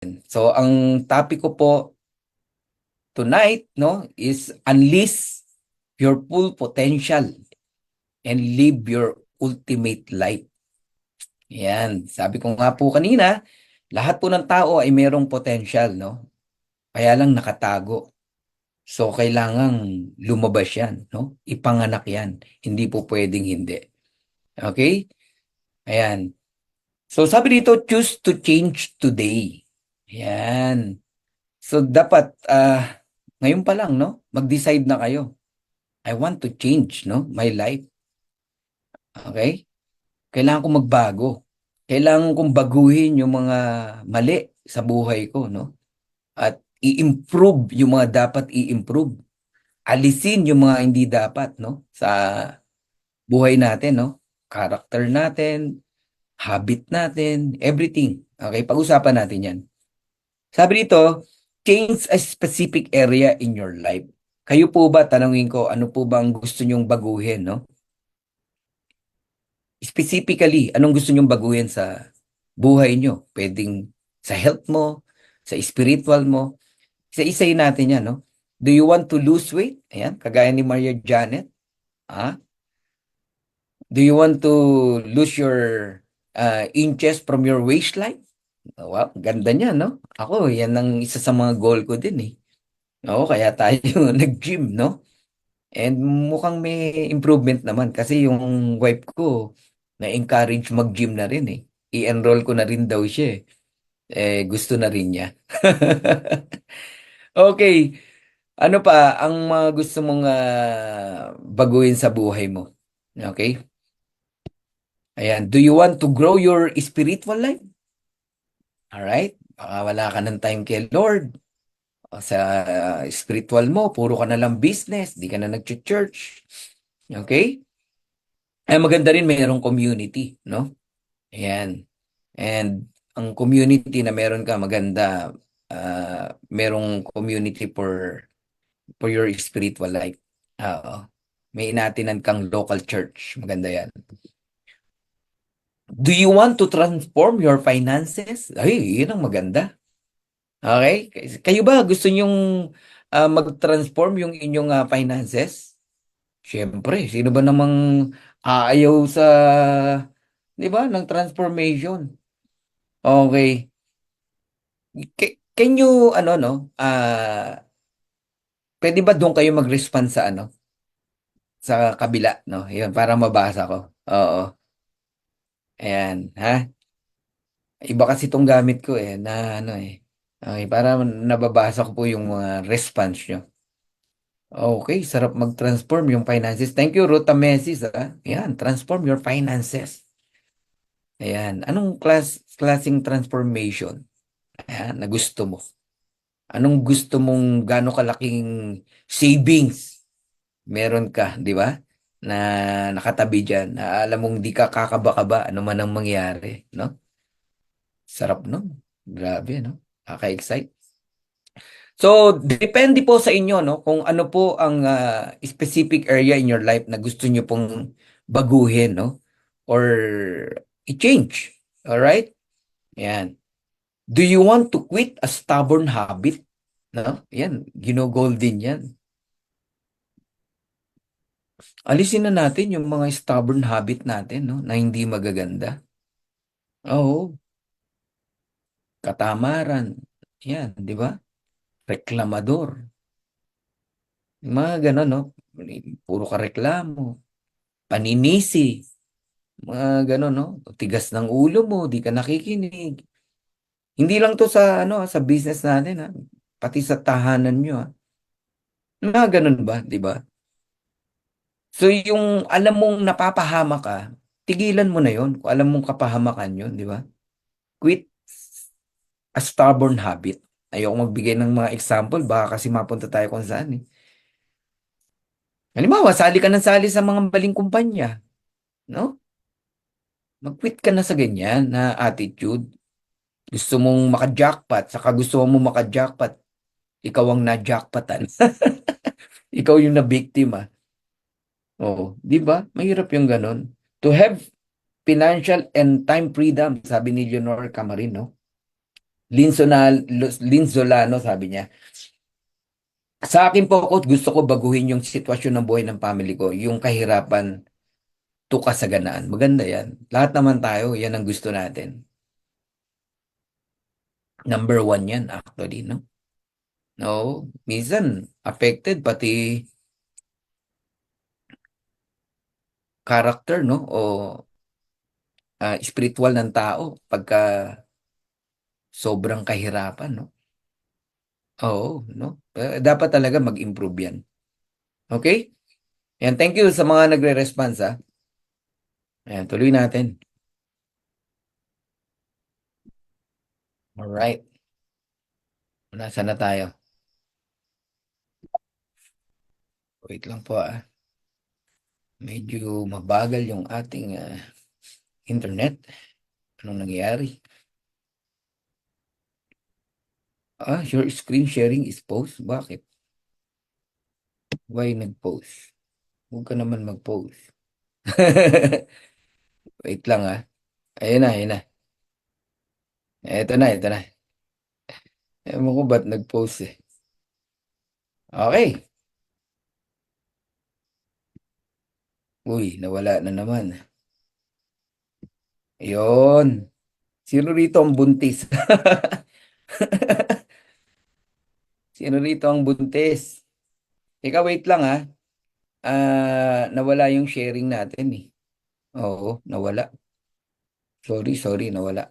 So, ang topic ko po tonight, no, is unleash your full potential and live your ultimate life. Yan. Sabi ko nga po kanina, lahat po ng tao ay mayroong potential, no? Kaya lang nakatago. So, kailangang lumabas yan, no? Ipanganak yan. Hindi po pwedeng hindi. Okay? Ayan. So, sabi dito, choose to change today. Ayan. So, dapat, ngayon pa lang, no? Mag-decide na kayo. I want to change, no? My life. Okay? Kailangan kong magbago. Kailangan kong baguhin yung mga mali sa buhay ko, no? At i-improve yung mga dapat i-improve. Alisin yung mga hindi dapat, no? Sa buhay natin, no? Character natin, habit natin, everything. Okay? Pag-usapan natin yan. Sabi dito, change a specific area in your life. Kayo po ba, tanungin ko, ano po ba ang gusto nyong baguhin, no? Specifically, anong gusto nyong baguhin sa buhay nyo? Pwedeng sa health mo, sa spiritual mo. Isa-isayin natin yan, no? Do you want to lose weight? Ayan, kagaya ni Maria Janet. Ah? Do you want to lose your inches from your waistline? Wow, ganda niya, no? Ako, yan ang isa sa mga goal ko din, eh. Oo, kaya tayo nag-gym, no? And mukhang may improvement naman kasi yung wife ko na-encourage mag-gym na rin, eh. I-enroll ko na rin daw siya, eh. Gusto na rin niya. Okay, ano pa ang mga gusto mong baguhin sa buhay mo? Okay? Ayan, do you want to grow your spiritual life? All right? Baka wala ka ng time kay Lord. O sa spiritual mo, puro ka na lang business, di ka na nag-church. Okay? Ay maganda rin mayroong community, no? Ayan. And ang community na meron ka maganda, merong community for your spiritual life. Oo. May inatinan kang local church. Maganda yan. Do you want to transform your finances? Ay, yun ang maganda. Okay? Kayo ba gusto nyong mag-transform yung inyong finances? Siyempre, sino ba namang aayaw sa, di ba, ng transformation? Okay. Can you, ano, no, pwede ba doon kayo mag-respond sa, ano, sa kabila, no? Yun, para mabasa ko. Oo. Ayan, ha? Iba kasi itong gamit ko, na, ano, eh. Okay, para nababasa ko po yung mga response nyo. Okay, sarap mag-transform yung finances. Thank you, Ruta Mesis, ha? Ayan, transform your finances. Ayan, anong klaseng transformation? Ayan, na gusto mo? Anong gusto mong gaano kalaking savings meron ka, di ba? Na nakatabi dyan, na alam mong di ka kakaba-kaba ano man ang mangyari, no? Sarap, no? Grabe, no? Kaka-excite. So, depende po sa inyo, no? Kung ano po ang specific area in your life na gusto nyo pong baguhin, no? Or i-change. Alright? Yan. Do you want to quit a stubborn habit? No? Yan, ginugol din yan. Alisin na natin yung mga stubborn habit natin, no? Na hindi magaganda. Oo, katamaran. Yan, di ba? Reklamador. Yung mga ganon, no? Puro ka reklamo. Paninisi. Mga ganon, no? Tigas ng ulo mo, di ka nakikinig. Hindi lang to sa, ano, sa business natin, ha? Pati sa tahanan nyo, ha? Mga ganon ba, di ba? So, yung alam mong napapahama ka, tigilan mo na yon kung alam mong kapahamakan yun, di ba? Quit a stubborn habit. Ayoko magbigay ng mga example, baka kasi mapunta tayo kung saan, eh. Halimbawa, sali ka ng sali sa mga maling kumpanya, no? Mag-quit ka na sa ganyan na attitude. Gusto mong maka-jackpot, saka gusto mo maka-jackpot, ikaw ang na-jackpotan. Ikaw yung na-biktima. Oo, di ba? Mahirap yung ganun. To have financial and time freedom, sabi ni Leonor Camarino. Linzolano, sabi niya. Sa akin po, coach, gusto ko baguhin yung sitwasyon ng buhay ng family ko, yung kahirapan to kasaganaan. Maganda yan. Lahat naman tayo, yan ang gusto natin. Number one yan, actually, no? No, minsan, affected pati character, no? O spiritual ng tao pagka sobrang kahirapan, no? Oo, no? Dapat talaga mag-improve yan. Okay? Yan, thank you sa mga nagre-response, ha? Ayan, tuloy natin. Alright. Nasaan na tayo? Wait lang po, ah. Medyo mabagal yung ating internet. Anong nangyayari? Your screen sharing is post? Bakit? Why nag-post? Huwag ka naman mag-post. Wait lang, ah. Ayun na, ayun na. Eto na, eto na. Ewan ko ba't nag-post eh. Okay. Uy, nawala na naman. Ayun. Sino rito ang buntis? Sino rito ang buntis? Teka, wait lang ha. Nawala yung sharing natin eh. Oo, nawala. Sorry, sorry, nawala.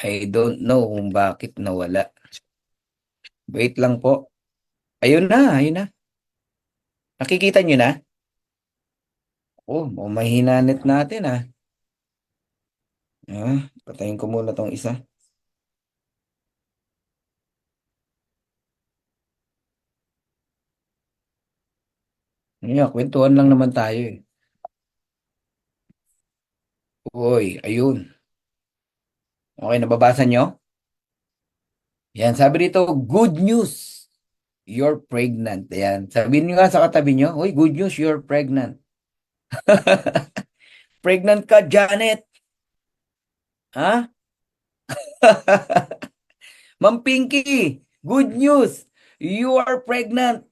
I don't know kung bakit nawala. Wait lang po. Ayun na, ayun na. Nakikita nyo na? Oh, mahina net natin ah. Patayin ko muna tong isa. Kwentuhan lang naman tayo eh. Uy, ayun. Okay, nababasa nyo? Yan, sabi rito, good news, you're pregnant. Yan, sabihin nyo nga sa katabi nyo, uy, good news, you're pregnant. Pregnant ka, Janet. Ha? Ma'am Pinky, good news, you are pregnant.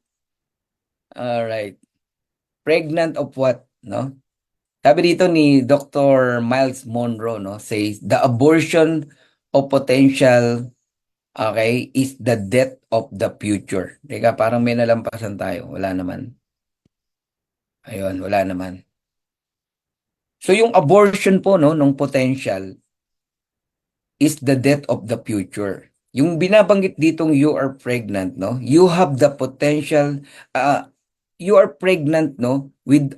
All right. Pregnant of what, no? Sabi dito ni Dr. Miles Monroe, no, says, the abortion of potential, okay, is the death of the future. Teka, parang may nalampasan tayo. Wala naman. Ayun, wala naman. So yung abortion po no ng potential is the death of the future. Yung binabanggit ditong you are pregnant no, you have the potential you are pregnant no with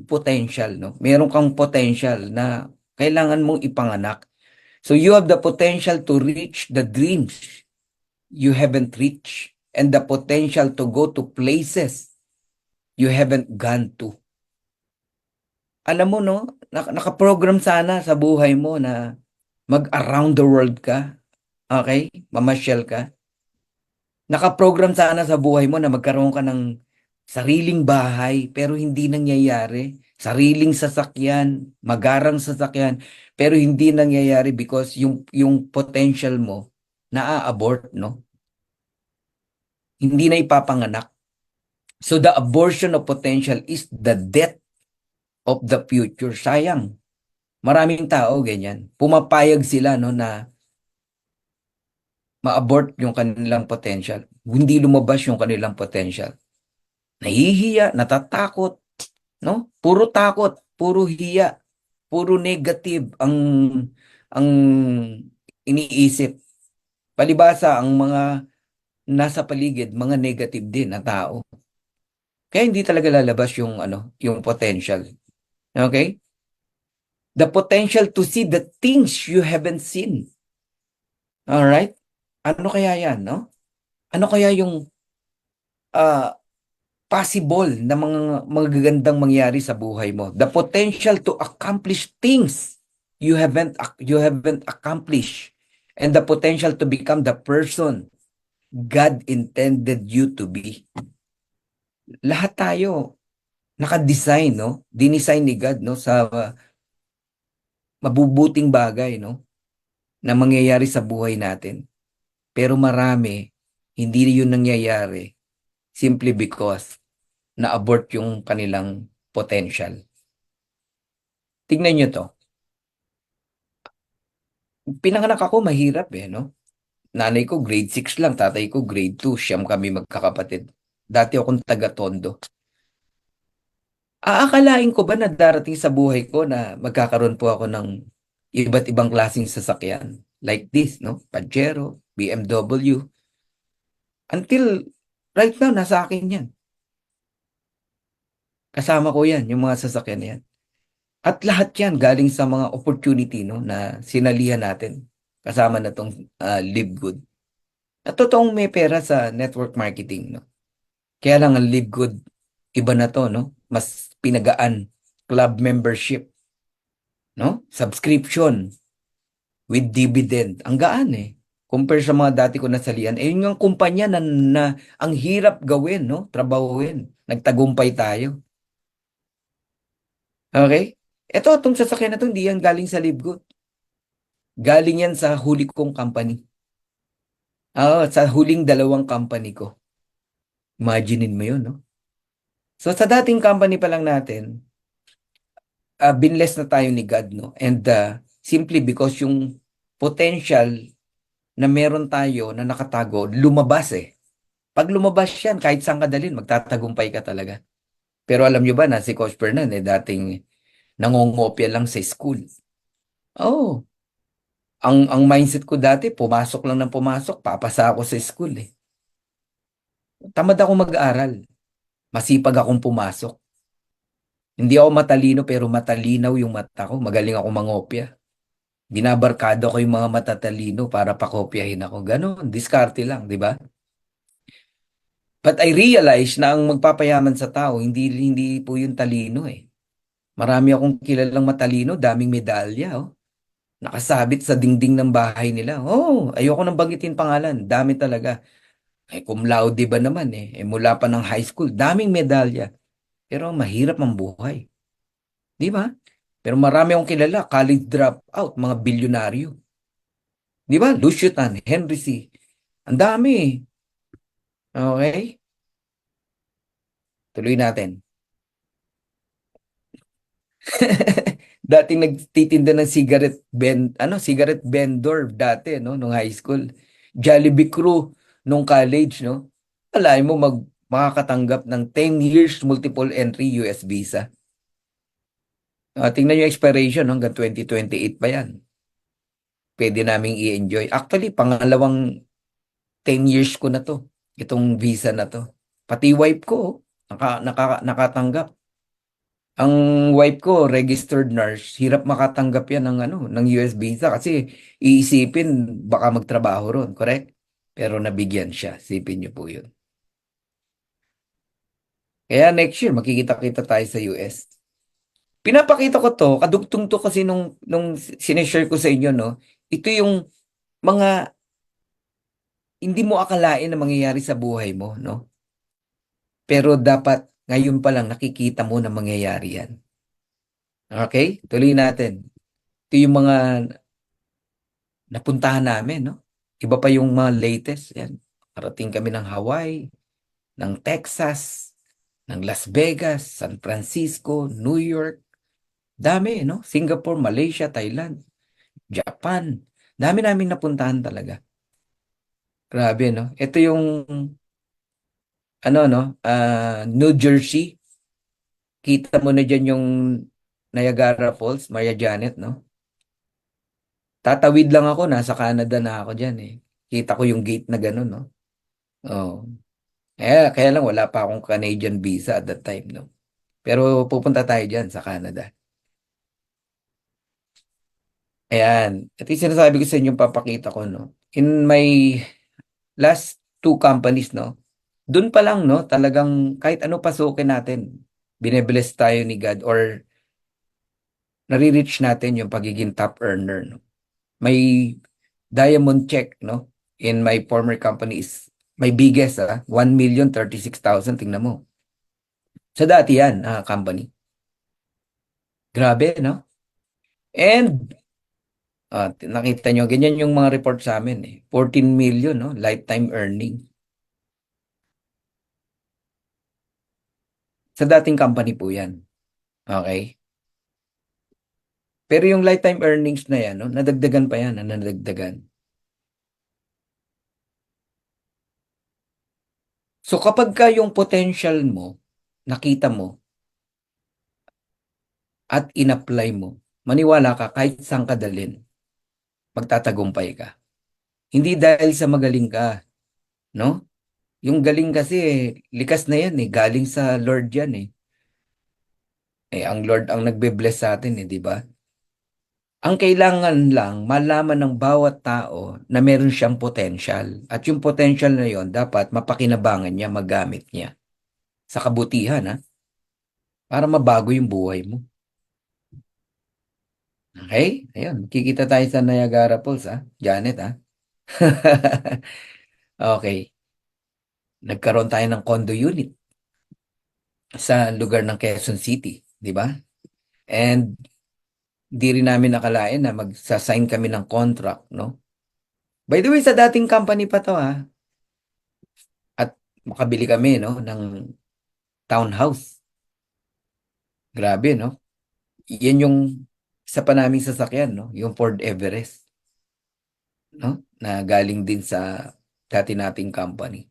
potential no. Meron kang potential na kailangan mong ipanganak. So you have the potential to reach the dreams you haven't reached and the potential to go to places you haven't gone to. Alam mo no, nakaprogram sana sa buhay mo na mag-around the world ka, okay? Mamasyal ka. Nakaprogram sana sa buhay mo na magkaroon ka ng sariling bahay pero hindi nangyayari. Sariling sasakyan, magarang sasakyan, pero hindi nangyayari because yung potential mo naa-abort, no? Hindi na ipapanganak. So the abortion of potential is the death of the future. Sayang. Maraming tao ganyan. Pumapayag sila no na ma-abort yung kanilang potential. Hindi lumabas yung kanilang potential. Nahihiya, natatakot, no? Puro takot, puro hiya, puro negative ang iniisip. Palibasa ang mga nasa paligid, mga negative din na tao. Kaya hindi talaga lalabas yung yung potential. Okay? The potential to see the things you haven't seen. All right? Ano kaya 'yan, no? Ano kaya yung uh, possible na mga magagandang mangyari sa buhay mo. The potential to accomplish things you haven't accomplished and the potential to become the person God intended you to be. Lahat tayo naka-design, no? Dinesign ni God, no, sa mabubuting bagay, no? na mangyayari sa buhay natin. Pero marami, hindi yun nangyayari simply because na-abort yung kanilang potential. Tignan nyo to. Pinanganak ako mahirap no? Nanay ko grade 6 lang, tatay ko grade 2, siyam kami magkakapatid. Dati akong taga-Tondo. Aakalain ko ba na darating sa buhay ko na magkakaroon po ako ng iba't ibang klaseng sasakyan? Like this, no? Pajero, BMW. Until right now, nasa akin yan. Kasama ko yan, yung mga sasakyan na yan. At lahat yan galing sa mga opportunity no, na sinalihan natin. Kasama na tong Live Good. At totoong may pera sa network marketing. No? Kaya lang ang Live Good, iba na to. No? Mas pinagaan. Club membership. No? Subscription with dividend. Ang gaan compare sa mga dati ko nasalihan. Yun yung kumpanya na ang hirap gawin, no? Trabahuin. Nagtagumpay tayo. Okay? Itong sasakyan na to, hindi yan galing sa Libgo. Galing yan sa huli kong company. Sa huling dalawang company ko. Imaginein mo yun, no? So, sa dating company pa lang natin, binless na tayo ni God, no? And simply because yung potential na meron tayo na nakatago, lumabas Pag lumabas yan, kahit saan ka dalhin, magtatagumpay ka talaga. Pero alam nyo ba na si Coach Fernan, dating nangongopya lang sa school. Oh, ang mindset ko dati, pumasok lang ng pumasok, papasa ako sa school Tamad ako mag-aral. Masipag akong pumasok. Hindi ako matalino pero matalinaw yung mata ko. Magaling ako mangopya. Binabarkado ko yung mga matatalino para pakopyahin ako. Ganon, diskarte lang, di ba? But I realize na ang magpapayaman sa tao, hindi po yung talino Marami akong kilalang matalino, daming medalya Nakasabit sa dingding ng bahay nila. Ayoko nang banggitin pangalan. Dami talaga. Cum laude ba naman mula pa ng high school, daming medalya. Pero mahirap ang buhay. Di ba? Pero marami akong kilala, college dropout, mga bilyonaryo. Di ba? Lucio Tan, Henry C. Ang dami Okay? Tuloy natin. Dating nagtitinda ng cigarette vendor dati, no, nung high school. Jollibee crew nung college, no. Alain mo makakatanggap ng 10 years multiple entry US visa. Tingnan yung expiration hanggang 2028 pa yan. Pwede naming i-enjoy. Actually, pangalawang 10 years ko na to. Itong visa na to. Pati wife ko, nakatanggap. Ang wife ko, registered nurse, hirap makatanggap yan ng US visa kasi iisipin baka magtrabaho ron, correct? Pero nabigyan siya. Isipin niyo po yun. Kaya next year, makikita-kita tayo sa US. Pinapakita ko to, kadugtong to kasi nung sineshare ko sa inyo, no? Ito yung mga hindi mo akalain na mangyayari sa buhay mo, no? Pero dapat ngayon pa lang nakikita mo na mangyayari yan. Okay? Tuloy natin. Ito yung mga napuntahan namin, no? Iba pa yung mga latest. Yan. Parating kami ng Hawaii, ng Texas, ng Las Vegas, San Francisco, New York. Dami, no? Singapore, Malaysia, Thailand, Japan. Dami namin napuntahan talaga. Grabe, no? Ito yung, no? New Jersey. Kita mo na dyan yung Niagara Falls, Maria Janet, no? Tatawid lang ako, nasa Canada na ako dyan Kita ko yung gate na gano'n, no? Oh. Kaya lang wala pa akong Canadian visa at that time, no? Pero pupunta tayo dyan sa Canada. Ayan. Ito yung sinasabi ko sa inyo, papakita ko, no? In my last two companies, no? Doon pa lang, no? Talagang kahit ano pasukin natin, binebless tayo ni God or nare-reach natin yung pagiging top earner, no? May diamond check, no? In my former company is my biggest, 1,036,000. Tingnan mo. Sa dati yan, company. Grabe, no? And Nakita nyo, ganyan yung mga report sa amin eh. 14 million, no? Lifetime earning. Sa dating company po yan. Okay? Pero yung lifetime earnings na yan, no? Nadagdagan pa yan, nadagdagan. So kapag ka yung potential mo, nakita mo, at in-apply mo, maniwala ka kahit saan ka dalhin, magtatagumpay ka. Hindi dahil sa magaling ka, no? Yung galing kasi, likas na yan eh. Galing sa Lord yan eh. Ang Lord ang nagbe-bless sa atin eh, di ba? Ang kailangan lang, malaman ng bawat tao na meron siyang potential. At yung potential na yon dapat mapakinabangan niya, magamit niya. Sa kabutihan, ha? Para mabago yung buhay mo. Okay? Ayun, kikita tayo sa Niagara Falls, ha? Janet, ha? Okay. Nagkaroon tayo ng condo unit sa lugar ng Quezon City, di ba? And di rin namin nakalain na magsasign kami ng contract, no? By the way, sa dating company pa to, ha? At makabili kami, no, ng townhouse. Grabe, no? Yan yung isa pa naming sasakyan, no? Yung Ford Everest, no? Na galing din sa dati nating company.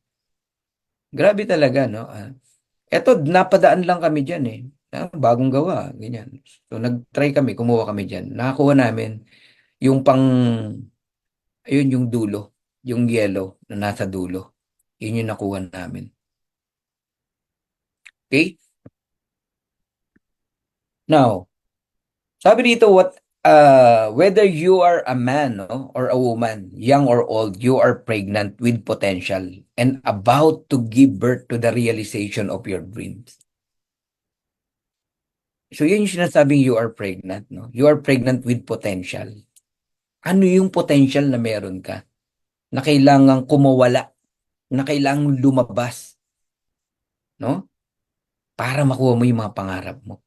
Grabe talaga, no? Eto, napadaan lang kami dyan, eh. Bagong gawa, ganyan. So, nag-try kami, kumuha kami dyan. Nakakuha namin yung ayun, yung dulo. Yung yellow na nasa dulo. Yun yung nakuha namin. Okay? Now, sabi dito, whether you are a man, no, or a woman, young or old, you are pregnant with potential and about to give birth to the realization of your dreams. So yun yung sinasabing you are pregnant, no? You are pregnant with potential. Ano yung potential na meron ka? Na kailangang kumawala, na kailangang lumabas, no? Para makuha mo yung mga pangarap mo.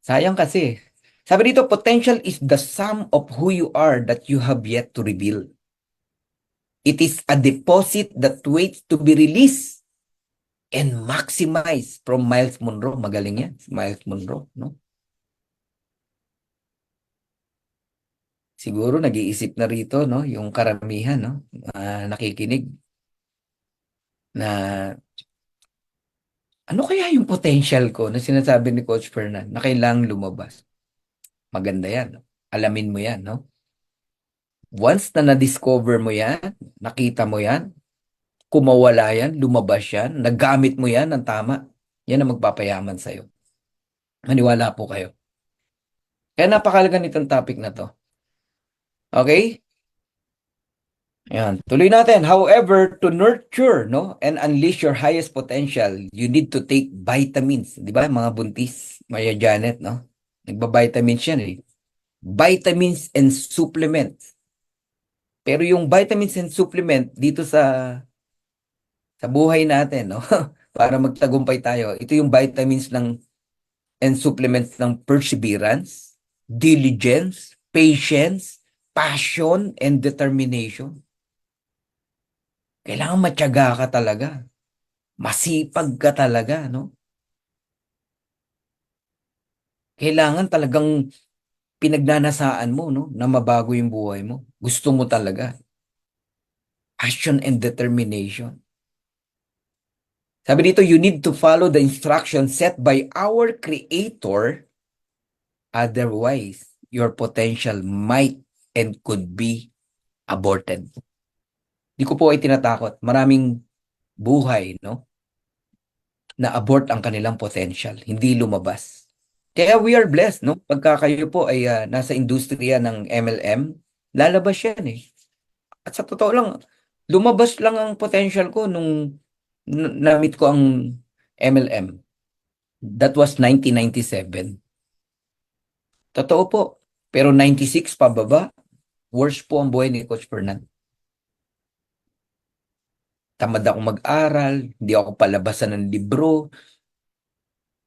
Sayang kasi. Sabi dito, potential is the sum of who you are that you have yet to reveal. It is a deposit that waits to be released and maximized from Miles Monroe. Magaling yan, Miles Monroe, no? Siguro nag-iisip na rito, no? Yung karamihan, no? Nakikinig na ano kaya yung potential ko na sinasabi ni Coach Fernan na kailangang lumabas. Maganda yan, no? Alamin mo yan, no? Once na na-discover mo yan, nakita mo yan, kumawala yan, lumabas yan, nagamit mo yan ng tama, yan ang magpapayaman sa'yo. Maniwala po kayo. Kaya napakalaga nitong topic na to. Okay? Ayan, tuloy natin. However, to nurture, no, and unleash your highest potential, you need to take vitamins. Di ba, mga buntis, Maya Janet, no? Nagba-vitamins yan eh. Vitamins and supplements. Pero yung vitamins and supplement dito sa buhay natin, no? Para magtagumpay tayo. Ito yung vitamins and supplements ng perseverance, diligence, patience, passion, and determination. Kailangan matyaga ka talaga. Masipag ka talaga, no? Kailangan talagang pinagnanasaan mo, no? Na mabago yung buhay mo. Gusto mo talaga. Passion and determination. Sabi dito, you need to follow the instructions set by our Creator. Otherwise, your potential might and could be aborted. Di ko po ay tinatakot. Maraming buhay, no? Na abort ang kanilang potential. Hindi lumabas. Kaya we are blessed, no? Pagka kayo po ay nasa industriya ng MLM, lalabas yan eh. At sa totoo lang, lumabas lang ang potential ko nung na-meet ko ang MLM. That was 1997. Totoo po. Pero 96 pababa, worse po ang buhay ni Coach Fernan. Tamad ako mag-aral, hindi ako palabasan ng libro.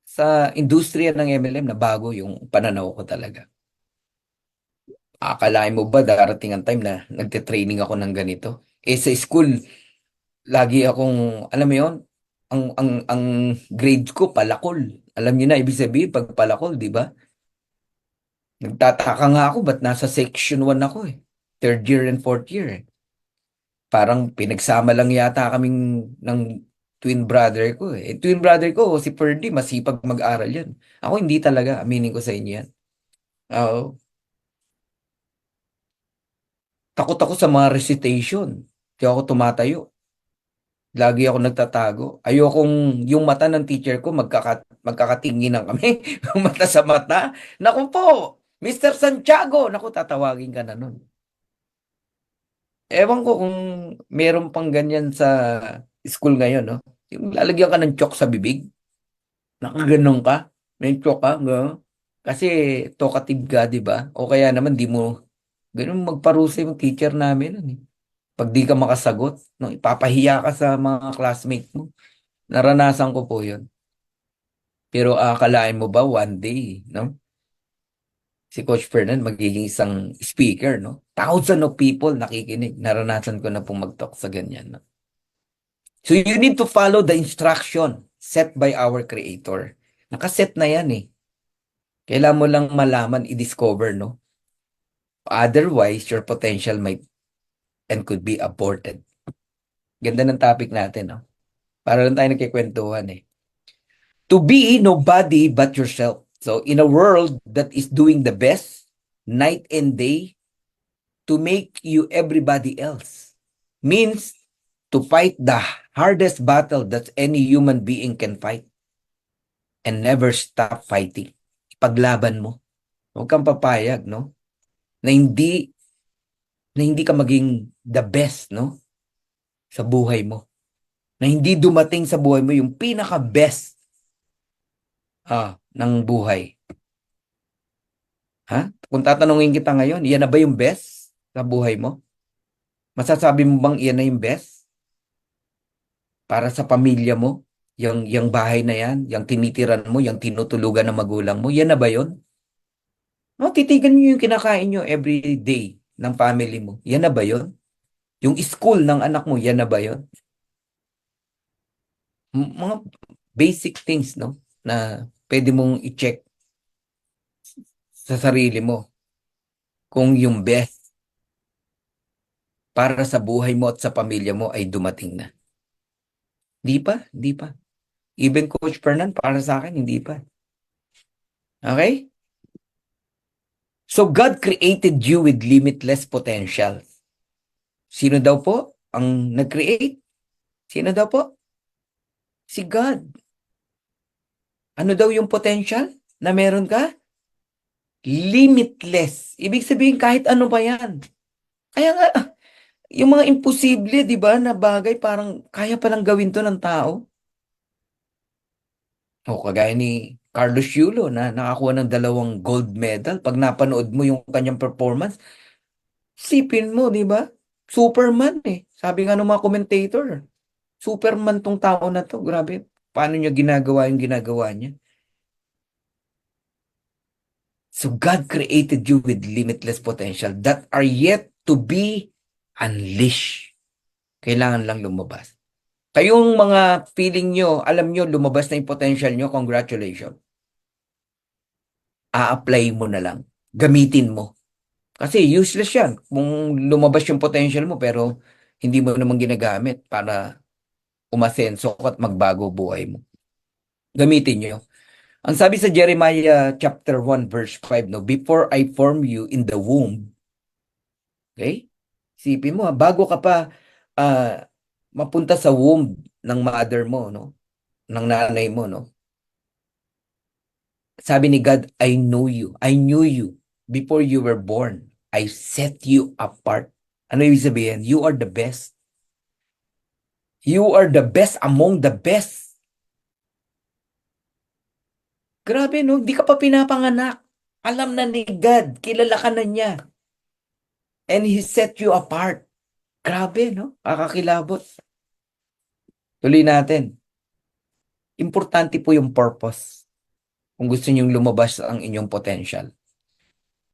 Sa industriya ng MLM, na bago yung pananaw ko talaga. Akalain mo ba darating ang time na nagte-training ako ng ganito? Eh sa school, lagi akong, alam mo yon, ang grades ko palakol. Alam niyo na ibig sabihin pag palakol, di ba? Nagtataka nga ako ba't nasa section 1 ako eh. Third year and fourth year eh. Parang pinagsama lang yata kaming ng twin brother ko eh. Twin brother ko, si Ferdy, masipag mag-aral yan. Ako hindi talaga, aminin ko sa inyo yan. Oo. Takot ako sa mga recitation. Di ako tumatayo. Lagi ako nagtatago. Ayokong yung mata ng teacher ko magkakatinginan kami. Mata sa mata. Naku po, Mr. Santiago. Naku, tatawagin ka na nun. Ewan ko kung meron pang ganyan sa school ngayon, no? Yung lalagyan ka ng chok sa bibig. Nakaganon ka. May chok ka. Gano'n. Kasi talkative ka, di ba? O kaya naman di mo ganun magparusa yung teacher namin. Nun, eh. Pag di ka makasagot, no, ipapahiya ka sa mga classmate mo. Naranasan ko po yun. Pero akalain mo ba one day, no? Si Coach Fernand magiging isang speaker, no? Thousand of people nakikinig. Naranasan ko na pong mag-talk sa ganyan, no? So you need to follow the instruction set by our Creator. Nakaset na yan eh. Kailangan mo lang malaman, i-discover, no? Otherwise, your potential might and could be aborted. Ganda ng topic natin, no? Para lang tayo nagkikwentuhan eh. To be nobody but yourself. So in a world that is doing the best, night and day, to make you everybody else means to fight the hardest battle that any human being can fight and never stop fighting. Ipaglaban mo. Huwag kang papayag, no? Na hindi ka maging the best, no? Sa buhay mo. Na hindi dumating sa buhay mo yung pinaka-best ng buhay. Ha? Kung tatanungin kita ngayon, yan na ba yung best sa buhay mo? Masasabi mo bang yan na yung best? Para sa pamilya mo? Yung bahay na yan? Yung tinitiran mo? Yung tinutulugan ng magulang mo? Yan na ba yun? No, titigan nyo yung kinakain nyo every day ng family mo. Yan na ba yun? Yung school ng anak mo, yan na ba yun? Mga basic things, no? Na pwede mong i-check sa sarili mo kung yung best para sa buhay mo at sa pamilya mo ay dumating na. Di pa, di pa. Even Coach Fernan, para sa akin, hindi pa. Okay? So God created you with limitless potential. Sino daw po ang nag-create? Sino daw po? Si God. Ano daw yung potential na meron ka? Limitless. Ibig sabihin kahit ano pa yan. Kaya nga, yung mga imposible, di ba, na bagay parang kaya palang gawin to ng tao. O kagaya ni Carlos Yulo na nakakuha ng 2 gold medal. Pag napanood mo yung kanyang performance, sipin mo, di ba? Superman eh. Sabi nga ng mga commentator, Superman tong tao na to. Grabe, paano niya ginagawa yung ginagawa niya? So God created you with limitless potential that are yet to be unleashed. Kailangan lang lumabas. Kayong mga feeling nyo, alam nyo, lumabas na yung potential nyo, congratulations. A-apply mo na lang. Gamitin mo. Kasi useless yan. Kung lumabas yung potential mo pero hindi mo naman ginagamit para umasenso at magbago buhay mo. Gamitin nyo. Ang sabi sa Jeremiah chapter 1 verse 5, no, before I form you in the womb, okay? Isipin mo, bago ka pa ah, mapunta sa womb ng mother mo, no, ng nanay mo, no, sabi ni God, I know you. I knew you before you were born. I set you apart. Ano ibig sabihin? You are the best. You are the best among the best. Grabe, no? Di ka pa pinapanganak. Alam na ni God. Kilala ka na niya. And He set you apart. Grabe, no? Kakakilabot. Tuloy natin. Importante po yung purpose. Kung gusto niyong lumabas ang inyong potential.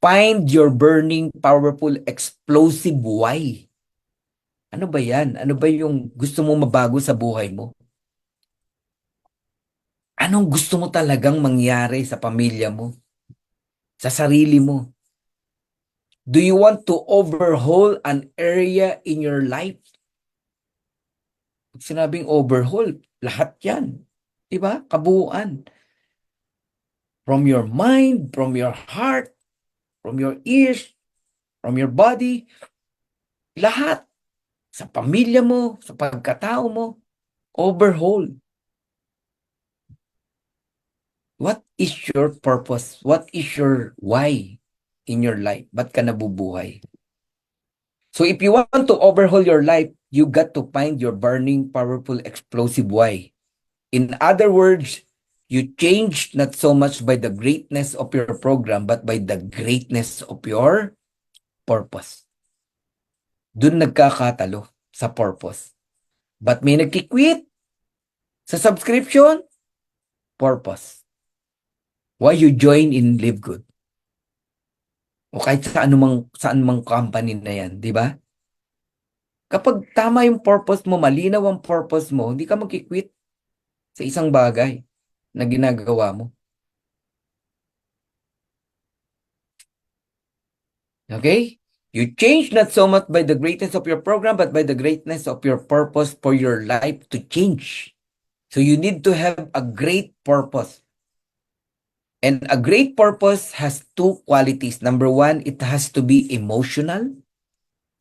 find your burning, powerful, explosive why. Ano ba yan? Ano ba yung gusto mo mabago sa buhay mo? Anong gusto mo talagang mangyari sa pamilya mo? Sa sarili mo? Do you want to overhaul an area in your life? Pag sinabing overhaul, lahat yan. Diba? Kabuuan. From your mind, from your heart, from your ears, from your body, lahat. Sa pamilya mo, sa pagkatao mo, overhaul. What is your purpose? What is your why in your life? Ba't ka nabubuhay? So if you want to overhaul your life, you got to find your burning, powerful, explosive why. In other words, you change not so much by the greatness of your program, but by the greatness of your purpose. Doon nagkakatalo sa purpose. But may nagkikwit sa subscription, purpose. Why you join in Live Good? O kahit saan mang company na yan, di ba? Kapag tama yung purpose mo, malinaw ang purpose mo, hindi ka magkikwit sa isang bagay na ginagawa mo. Okay? You change not so much by the greatness of your program, but by the greatness of your purpose for your life to change. So you need to have a great purpose. And a great purpose has two qualities. Number one, it has to be emotional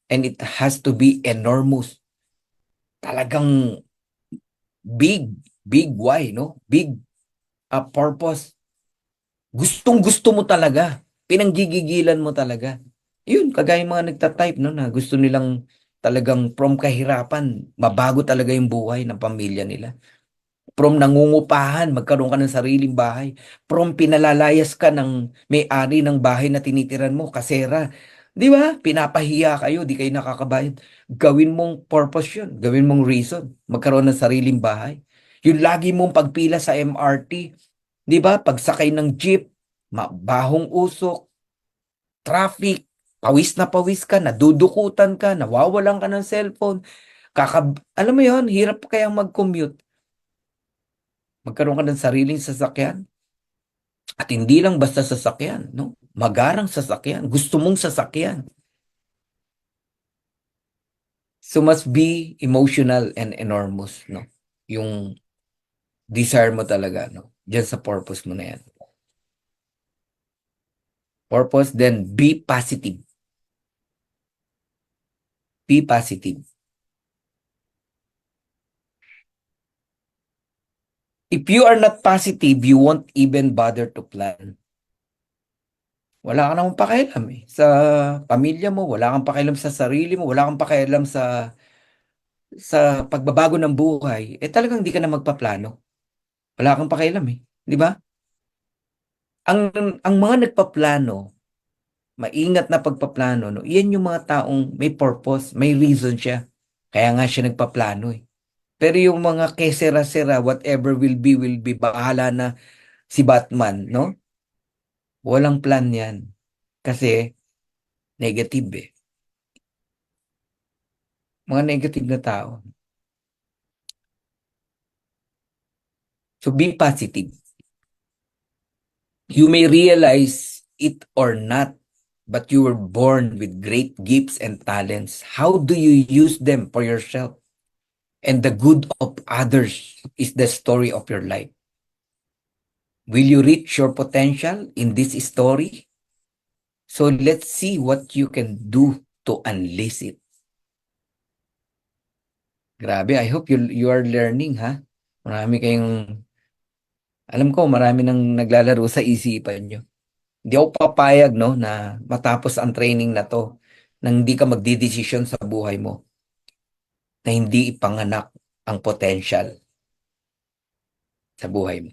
and it has to be enormous. Talagang big why, no? Big purpose. Gustong-gusto mo talaga. Pinanggigigilan mo talaga. Yun, kagaya mga nagtatype, no, na gusto nilang talagang from kahirapan, mabago talaga yung buhay ng pamilya nila. From nangungupahan, magkaroon ka ng sariling bahay. From pinalalayas ka ng may-ari ng bahay na tinitiran mo, kasera. Di ba? Pinapahiya kayo, di kayo nakakabayad. Gawin mong purpose yun. Gawin mong reason. Magkaroon ng sariling bahay. Yung lagi mong pagpila sa MRT, di ba? Pagsakay ng jeep, bahong usok, traffic, pawis ka, nadudukutan ka, nawawalan ka ng cellphone. Alam mo yon, hirap kayang mag-commute. Magkaroon ka ng sariling sasakyan. At hindi lang basta sasakyan, no? Magarang sasakyan. Gusto mong sasakyan. So must be emotional and enormous, no? Yung desire mo talaga, no? Diyan sa purpose mo na yan. Purpose, then be positive. Be positive. If you are not positive, you won't even bother to plan. Wala ka namang pakialam eh. Sa pamilya mo, wala kang pakialam sa sarili mo, wala kang pakialam sa pagbabago ng buhay, eh talagang di ka na magpaplano. Wala kang pakialam eh. Di ba? Ang mga nagpaplano, maingat na pagpaplano, no, yan yung mga taong may purpose, may reason siya. Kaya nga siya nagpaplano eh. Pero yung mga kesera-sera, whatever will be, bahala na si Batman, no? Walang plan yan. Kasi negative eh. Mga negative na tao. So be positive. You may realize it or not, but you were born with great gifts and talents. How do you use them for yourself? And the good of others is the story of your life. Will you reach your potential in this story? So let's see what you can do to unleash it. Grabe, I hope you are learning, ha? Marami kayong, alam ko, marami nang naglalaro sa isipan nyo. Hindi ako papayag, no, na matapos ang training na to, nang hindi ka magdidesisyon sa buhay mo, na hindi ipanganak ang potential sa buhay mo.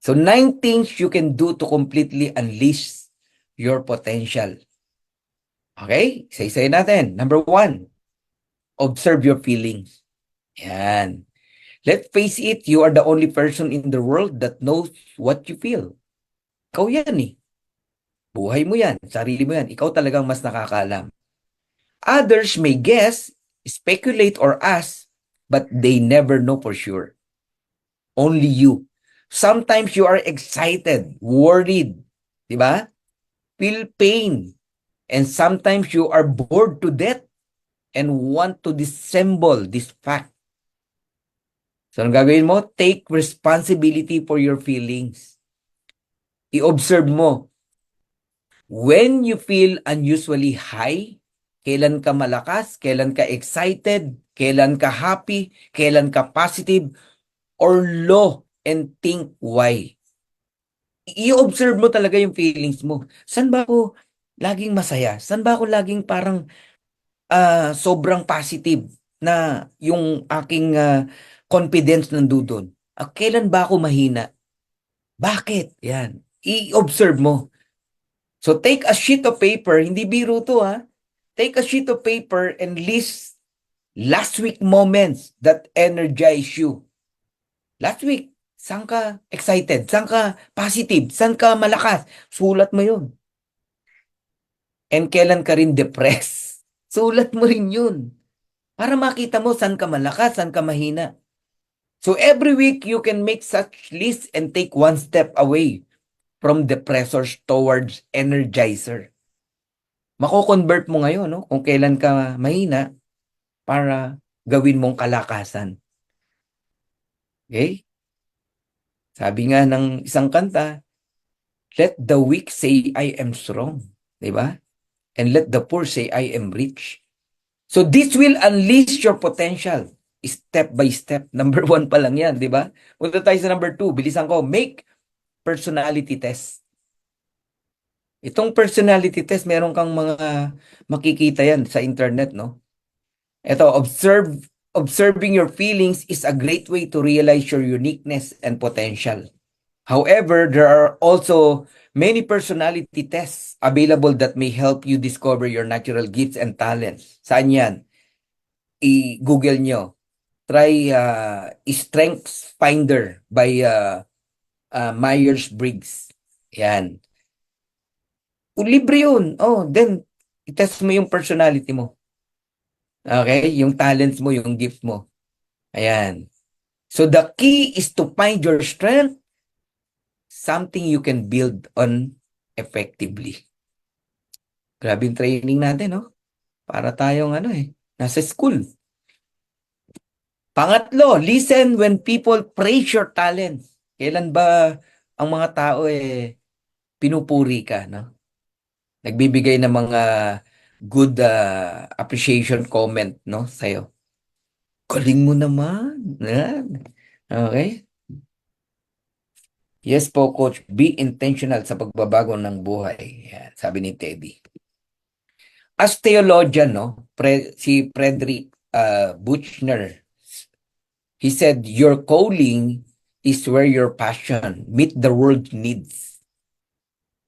So 9 things you can do to completely unleash your potential. Okay? Say natin. Number 1, observe your feelings. Yan. Let's face it, you are the only person in the world that knows what you feel. Ikaw yan eh. Buhay mo yan, sarili mo yan. Ikaw talagang mas nakakaalam. Others may guess, speculate, or ask, but they never know for sure. Only you. Sometimes you are excited, worried, di ba? Feel pain. And sometimes you are bored to death and want to dissemble this fact. So, ang gagawin mo? Take responsibility for your feelings. I-observe mo. When you feel unusually high, kailan ka malakas, kailan ka excited, kailan ka happy, kailan ka positive, or low, and think why. I-observe mo talaga yung feelings mo. San ba ako laging masaya? San ba ako laging parang sobrang positive na yung aking confidence nandudon? Kailan ba ako mahina? Bakit? Yan. I-observe mo. So take a sheet of paper, hindi biro to ha. Take a sheet of paper and list last week moments that energize you. Last week, saan ka excited? Saan ka positive? Saan ka malakas? Sulat mo yun. And kailan ka rin depressed? Sulat mo rin yun. Para makita mo saan ka malakas, saan ka mahina. So every week, you can make such list and take one step away from depressors towards energizer. Mako-convert mo ngayon, no? Kung kailan ka mahina para gawin mong kalakasan. Okay? Sabi nga ng isang kanta, let the weak say I am strong. Diba? And let the poor say I am rich. So this will unleash your potential. Step by step. Number 1 pa lang yan, di ba? Punta tayo sa number 2. Bilisan ko. Make personality test. Itong personality test, meron kang mga makikita yan sa internet, no? Ito, observing your feelings is a great way to realize your uniqueness and potential. However, there are also many personality tests available that may help you discover your natural gifts and talents. Saan yan? I-google nyo. Try Strengths Finder by Myers-Briggs. Yan. Libre yun. Oh, then, itest mo yung personality mo. Okay? Yung talents mo, yung gift mo. Ayan. So, the key is to find your strength, something you can build on effectively. Grabe yung training natin, no? Para tayong nasa school. Pangatlo, listen when people praise your talents. Kailan ba ang mga tao pinupuri ka, no? Nagbibigay ng mga good appreciation comment, no, sa'yo. Galing mo naman. Yan. Okay? Yes po, coach. Be intentional sa pagbabago ng buhay. Yan, sabi ni Teddy. As theologian, no, si Frederick Buchner, he said, your calling is where your passion meet the world needs.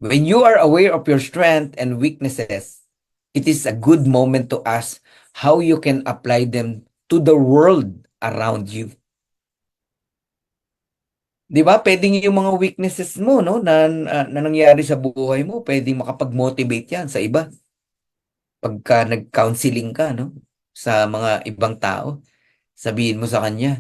When you are aware of your strengths and weaknesses, it is a good moment to ask how you can apply them to the world around you. Di ba? Pwedeng yung mga weaknesses mo, no, na nangyari sa buhay mo, pwedeng makapag-motivate yan sa iba. Pagka nag-counseling ka, no, sa mga ibang tao, sabihin mo sa kanya,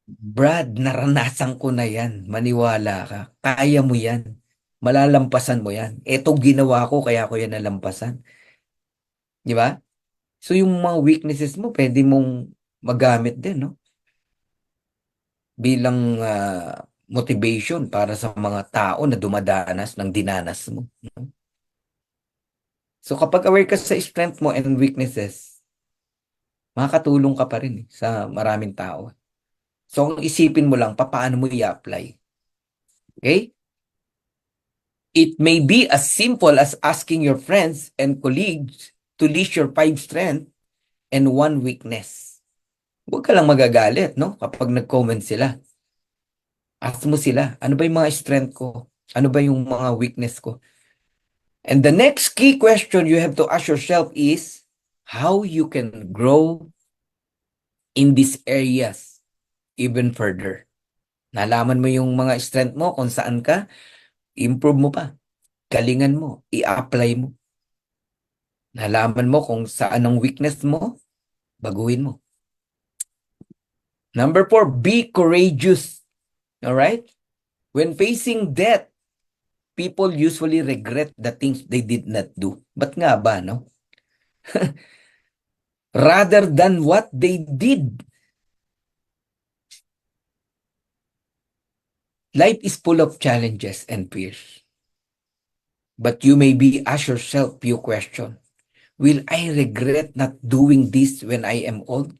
Brad, naranasan ko na yan. Maniwala ka. Kaya mo yan. Malalampasan mo yan. Ito ginawa ko, kaya ko yan nalampasan. Di ba? So yung mga weaknesses mo, pwede mong magamit din, no? Bilang motivation para sa mga tao na dumadanas ng dinanas mo. No? So kapag aware ka sa strength mo and weaknesses, makakatulong ka pa rin sa maraming tao. So kung isipin mo lang, paano mo i-apply? Okay? It may be as simple as asking your friends and colleagues to list your 5 strengths and 1 weakness. Huwag ka lang magagalit, no? Kapag nag-comment sila. Ask mo sila, ano ba yung mga strength ko? Ano ba yung mga weakness ko? And the next key question you have to ask yourself is how you can grow in these areas even further. Nalaman mo yung mga strength mo kung saan ka, improve mo pa. galingan mo, i-apply mo. Nalaman mo kung saan ang weakness mo, baguhin mo. Number 4, be courageous. All right? When facing death, people usually regret the things they did not do. Ba't nga ba, no? Rather than what they did. Life is full of challenges and fears. But you may be ask yourself few questions. Will I regret not doing this when I am old?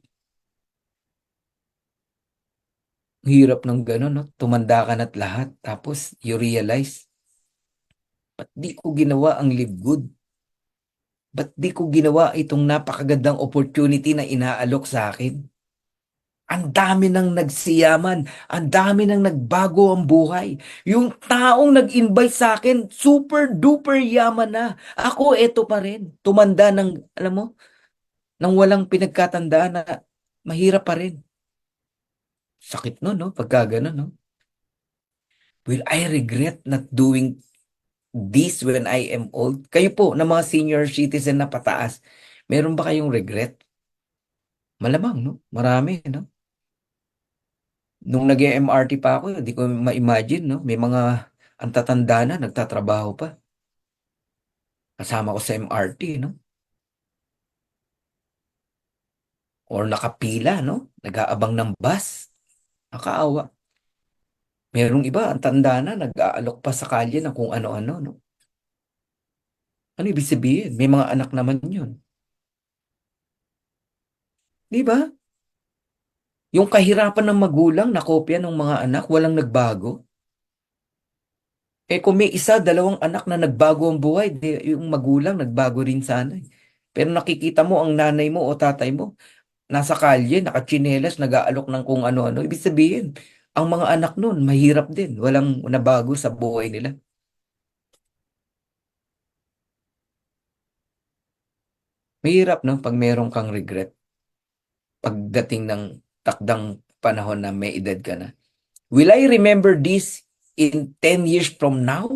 Hirap ng gano'n, no? Tumanda ka na't lahat. Tapos you realize, ba't di ko ginawa ang live good? Ba't di ko ginawa itong napakagandang opportunity na inaalok sa akin? Ang dami nang nagsiyaman, ang dami nang nagbago ang buhay. Yung taong nag-invite sa akin, super duper yaman na. Ako, eto pa rin. Tumanda ng, alam mo, nang walang pinagkatandaan na mahirap pa rin. Sakit no, no? Pagka ganun, no? Will I regret not doing this when I am old? Kayo po, na mga senior citizen na pataas, meron ba kayong regret? Malamang, no? Marami, no? Nung nag-MRT pa ako, hindi ko ma-imagine, no? May mga ang tatanda na, nagtatrabaho pa. Kasama ko sa MRT, no? Or nakapila, no? Nag-aabang ng bus. Nakaawa. Merong iba, ang tanda na, nag-aalok pa sa kalye ng kung ano-ano, no? Ano ibig sabihin? May mga anak naman yun. Di ba? Yung kahirapan ng magulang na kopya ng mga anak, walang nagbago. Eh kung may isa, dalawang anak na nagbago ang buhay, yung magulang nagbago rin sana. Pero nakikita mo ang nanay mo o tatay mo, nasa kalye, nakachinelas, nag-aalok ng kung ano-ano. Ibig sabihin, ang mga anak nun, mahirap din. Walang nabago sa buhay nila. Mahirap, no? Pag meron kang regret. Pagdating ng takdang panahon na may edad ka na. Will I remember this in 10 years from now?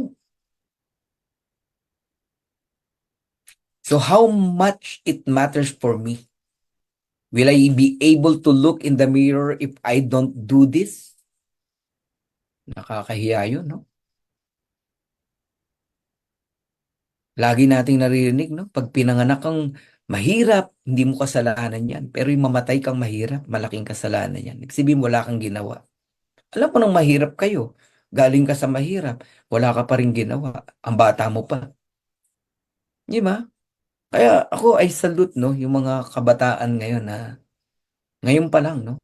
So how much it matters for me? Will I be able to look in the mirror if I don't do this? Nakakahiya yun, no? Lagi nating naririnig, no? Pag pinanganak kang mahirap, hindi mo kasalanan yan. Pero yung mamatay kang mahirap, malaking kasalanan yan. Ibig wala kang ginawa. Alam mo nang mahirap kayo. Galing ka sa mahirap, wala ka pa rin ginawa. Ang bata mo pa. Di ba? Kaya ako ay salute, no? Yung mga kabataan ngayon na ngayon pa lang, no?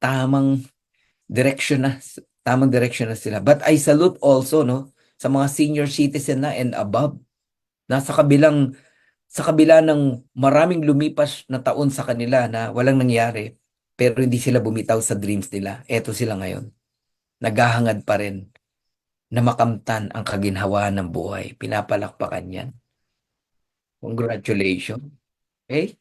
Tamang direction na. Tamang direction na sila. But I salute also, no? Sa mga senior citizen na and above. Nasa kabilang sa kabila ng maraming lumipas na taon sa kanila na walang nangyari, pero hindi sila bumitaw sa dreams nila. Eto sila ngayon. Naghahangad pa rin na makamtan ang kaginhawaan ng buhay. Pinapalakpakan yan. Congratulations. Okay?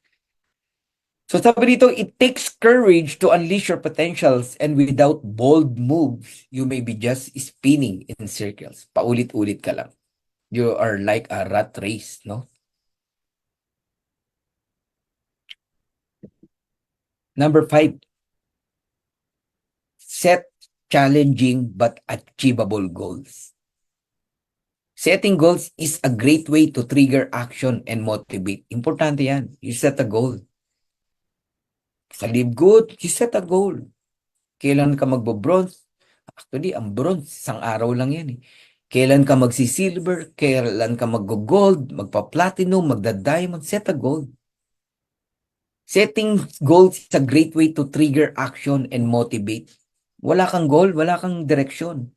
So sabi dito, it takes courage to unleash your potentials and without bold moves, you may be just spinning in circles. Paulit-ulit ka lang. You are like a rat race, no? Number 5, set challenging but achievable goals. Setting goals is a great way to trigger action and motivate. Importante yan. You set a goal. Sa live good, you set a goal. Kailan ka magbo-bronze? Actually, ang bronze, isang araw lang yan eh. Kailan ka magsi-silver? Kailan ka maggo-gold? Magpa-platinum? Magda-diamond? Set a goal. Setting goals is a great way to trigger action and motivate. Wala kang goal, wala kang direksyon.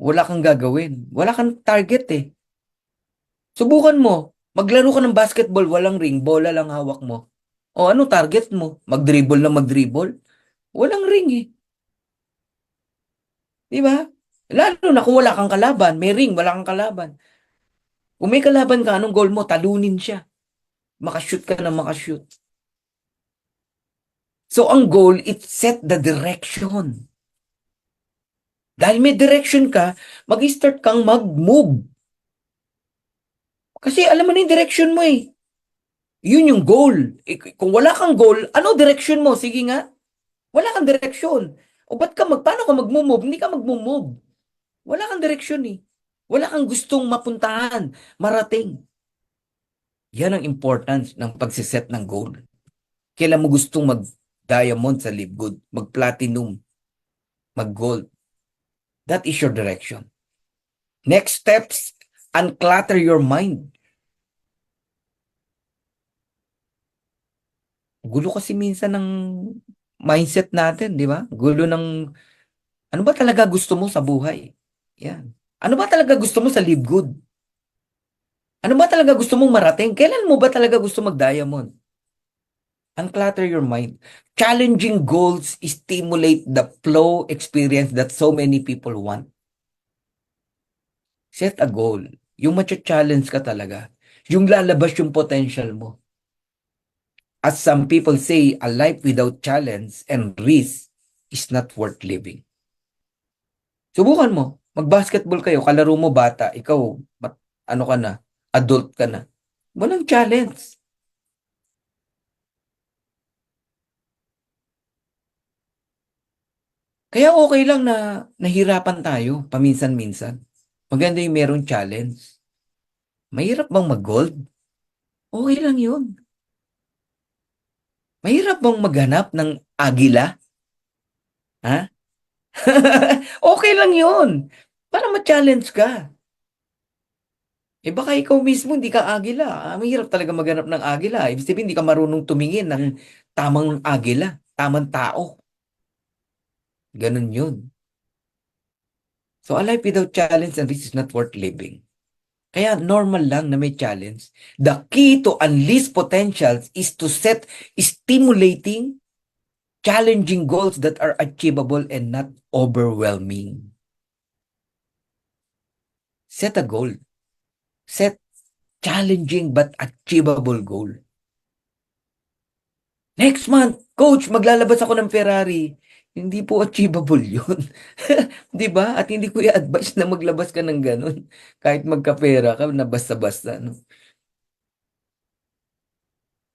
Wala kang gagawin. Wala kang target eh. Subukan mo. Maglaro ka ng basketball, walang ring, bola lang hawak mo. O ano target mo? Mag-dribble na mag-dribble? Walang ring eh. Di ba? Lalo na kung wala kang kalaban, may ring, wala kang kalaban. Kung may kalaban ka, anong goal mo? Talunin siya. Makashoot ka na makashoot. So ang goal, it set the direction. Dahil may direction ka, mag-start kang mag-move. Kasi alam mo na yung direction mo eh. Yun yung goal. Kung wala kang goal, ano direction mo? Sige nga. Wala kang direction. O ba't paano ka mag-move? Hindi ka mag-move. Wala kang direction eh. Wala kang gustong mapuntahan, marating. Yan ang importance ng pagsiset ng goal. Kailan mo gustong mag-diamond sa live good, mag-platinum, mag-gold. That is your direction. Next steps, unclutter your mind. Gulo kasi minsan ng mindset natin, di ba? Gulo ng, ano ba talaga gusto mo sa buhay? Yan. Ano ba talaga gusto mo sa live good? Ano ba talaga gusto mong marating? Kailan mo ba talaga gusto mag-diamond? Unclutter your mind. Challenging goals stimulate the flow experience that so many people want. Set a goal. Yung matcha-challenge ka talaga. Yung lalabas yung potential mo. As some people say, a life without challenge and risk is not worth living. Subukan mo. Mag-basketball kayo. Kalaro mo bata. Ikaw, ano ka na? Adult ka na. Walang challenge. Kaya okay lang na nahirapan tayo paminsan-minsan. Maganda yung merong challenge. Mahirap bang mag-gold? Okay lang yun. Mahirap bang maghanap ng agila? Ha? Okay lang yun. Para ma-challenge ka. Eh baka ikaw mismo hindi ka agila. Mahirap talaga maghanap ng agila. Ibig sabihin hindi ka marunong tumingin ng tamang agila. Tamang tao. Ganun yun. So a life without challenge and risk is not worth living. Kaya normal lang na may challenge. The key to unleash potentials is to set stimulating, challenging goals that are achievable and not overwhelming. Set a goal. Set challenging but achievable goal. Next month, coach, maglalabas ako ng Ferrari. Hindi po achievable yun. Di ba? At hindi ko i-advise na maglabas ka ng ganun. Kahit magkapera ka na basta-basta. No?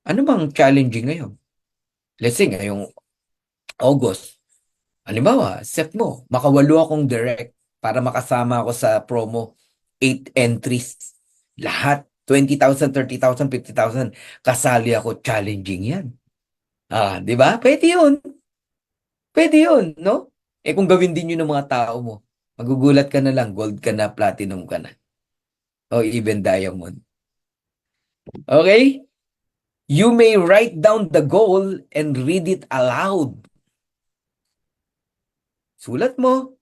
Ano bang challenging ngayon? Let's say ngayong August. Halimbawa, set mo, makawalo akong direct para makasama ako sa promo. 8 entries. Lahat. 20,000, 30,000, 50,000. Kasali ako. Challenging yan. Di ba? Pwede yun. Pwede yun, no? Eh kung gawin din yun ng mga tao mo, magugulat ka na lang, gold ka na, platinum ka na. O even diamond. Okay? You may write down the goal and read it aloud. Sulat mo,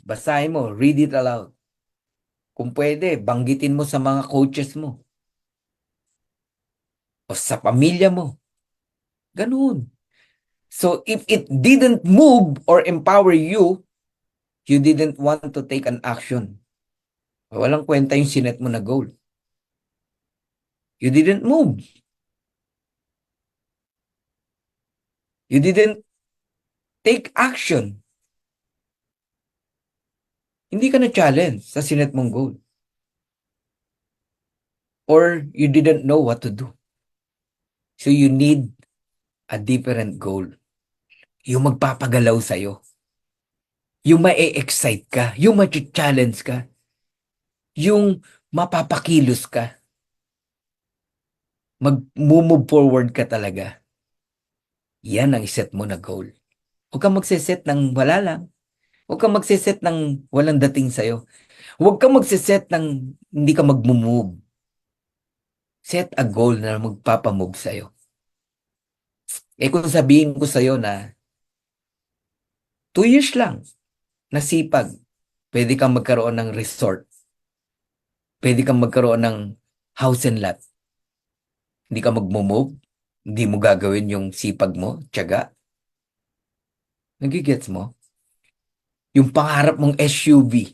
basahin mo, read it aloud. Kung pwede, banggitin mo sa mga coaches mo o sa pamilya mo. Ganun. So if it didn't move or empower you, you didn't want to take an action. Walang kwenta yung sinet mo na goal. You didn't move. You didn't take action. Hindi ka na-challenge sa sinet mong goal. Or you didn't know what to do. So you need a different goal. Yung magpapagalaw sa'yo. Yung ma-excite ka. Yung ma-challenge ka. Yung mapapakilos ka. Mag-move forward ka talaga. Yan ang iset mo na goal. Huwag kang magsiset ng wala lang. Huwag kang magsiset ng walang dating sa'yo. Huwag kang magsiset ng hindi ka mag-move. Set a goal na magpapamove sa'yo. Eh kung sabihin ko sa'yo na 2 years lang, nasipag, pwede kang magkaroon ng resort. Pwede kang magkaroon ng house and lot. Hindi ka mag-move. Hindi mo gagawin yung sipag mo, tiyaga. Nagigets mo? Yung pangarap mong SUV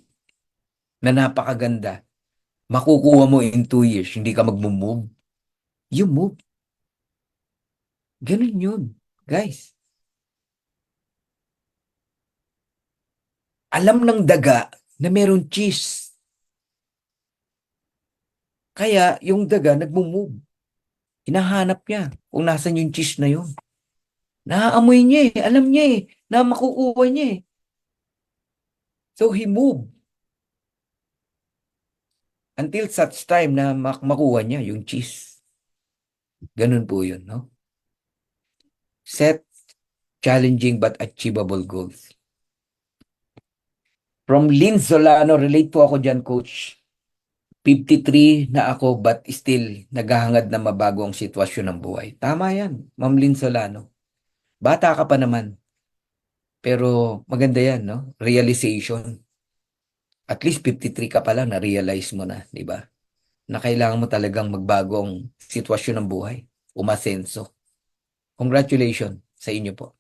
na napakaganda, makukuha mo in 2 years, hindi ka mag-move. You move. Ganun yun, guys. Alam ng daga na meron cheese. Kaya yung daga nagmo-move. Hinahanap niya kung nasan yung cheese na yun. Naaamoy niya eh. Alam niya eh na makukuha niya eh. So he moved until such time na makuha niya yung cheese. Ganun po yun, no? Set challenging but achievable goals. From Lynn Solano, relate po ako dyan, Coach. 53 na ako but still naghahangad na mabago ang sitwasyon ng buhay. Tama yan, Ma'am Lynn Solano. Bata ka pa naman. Pero maganda yan, no? Realization. At least 53 ka pa lang, na-realize mo na, di ba? Na kailangan mo talagang magbago ang sitwasyon ng buhay. Umasenso. Congratulations sa inyo po.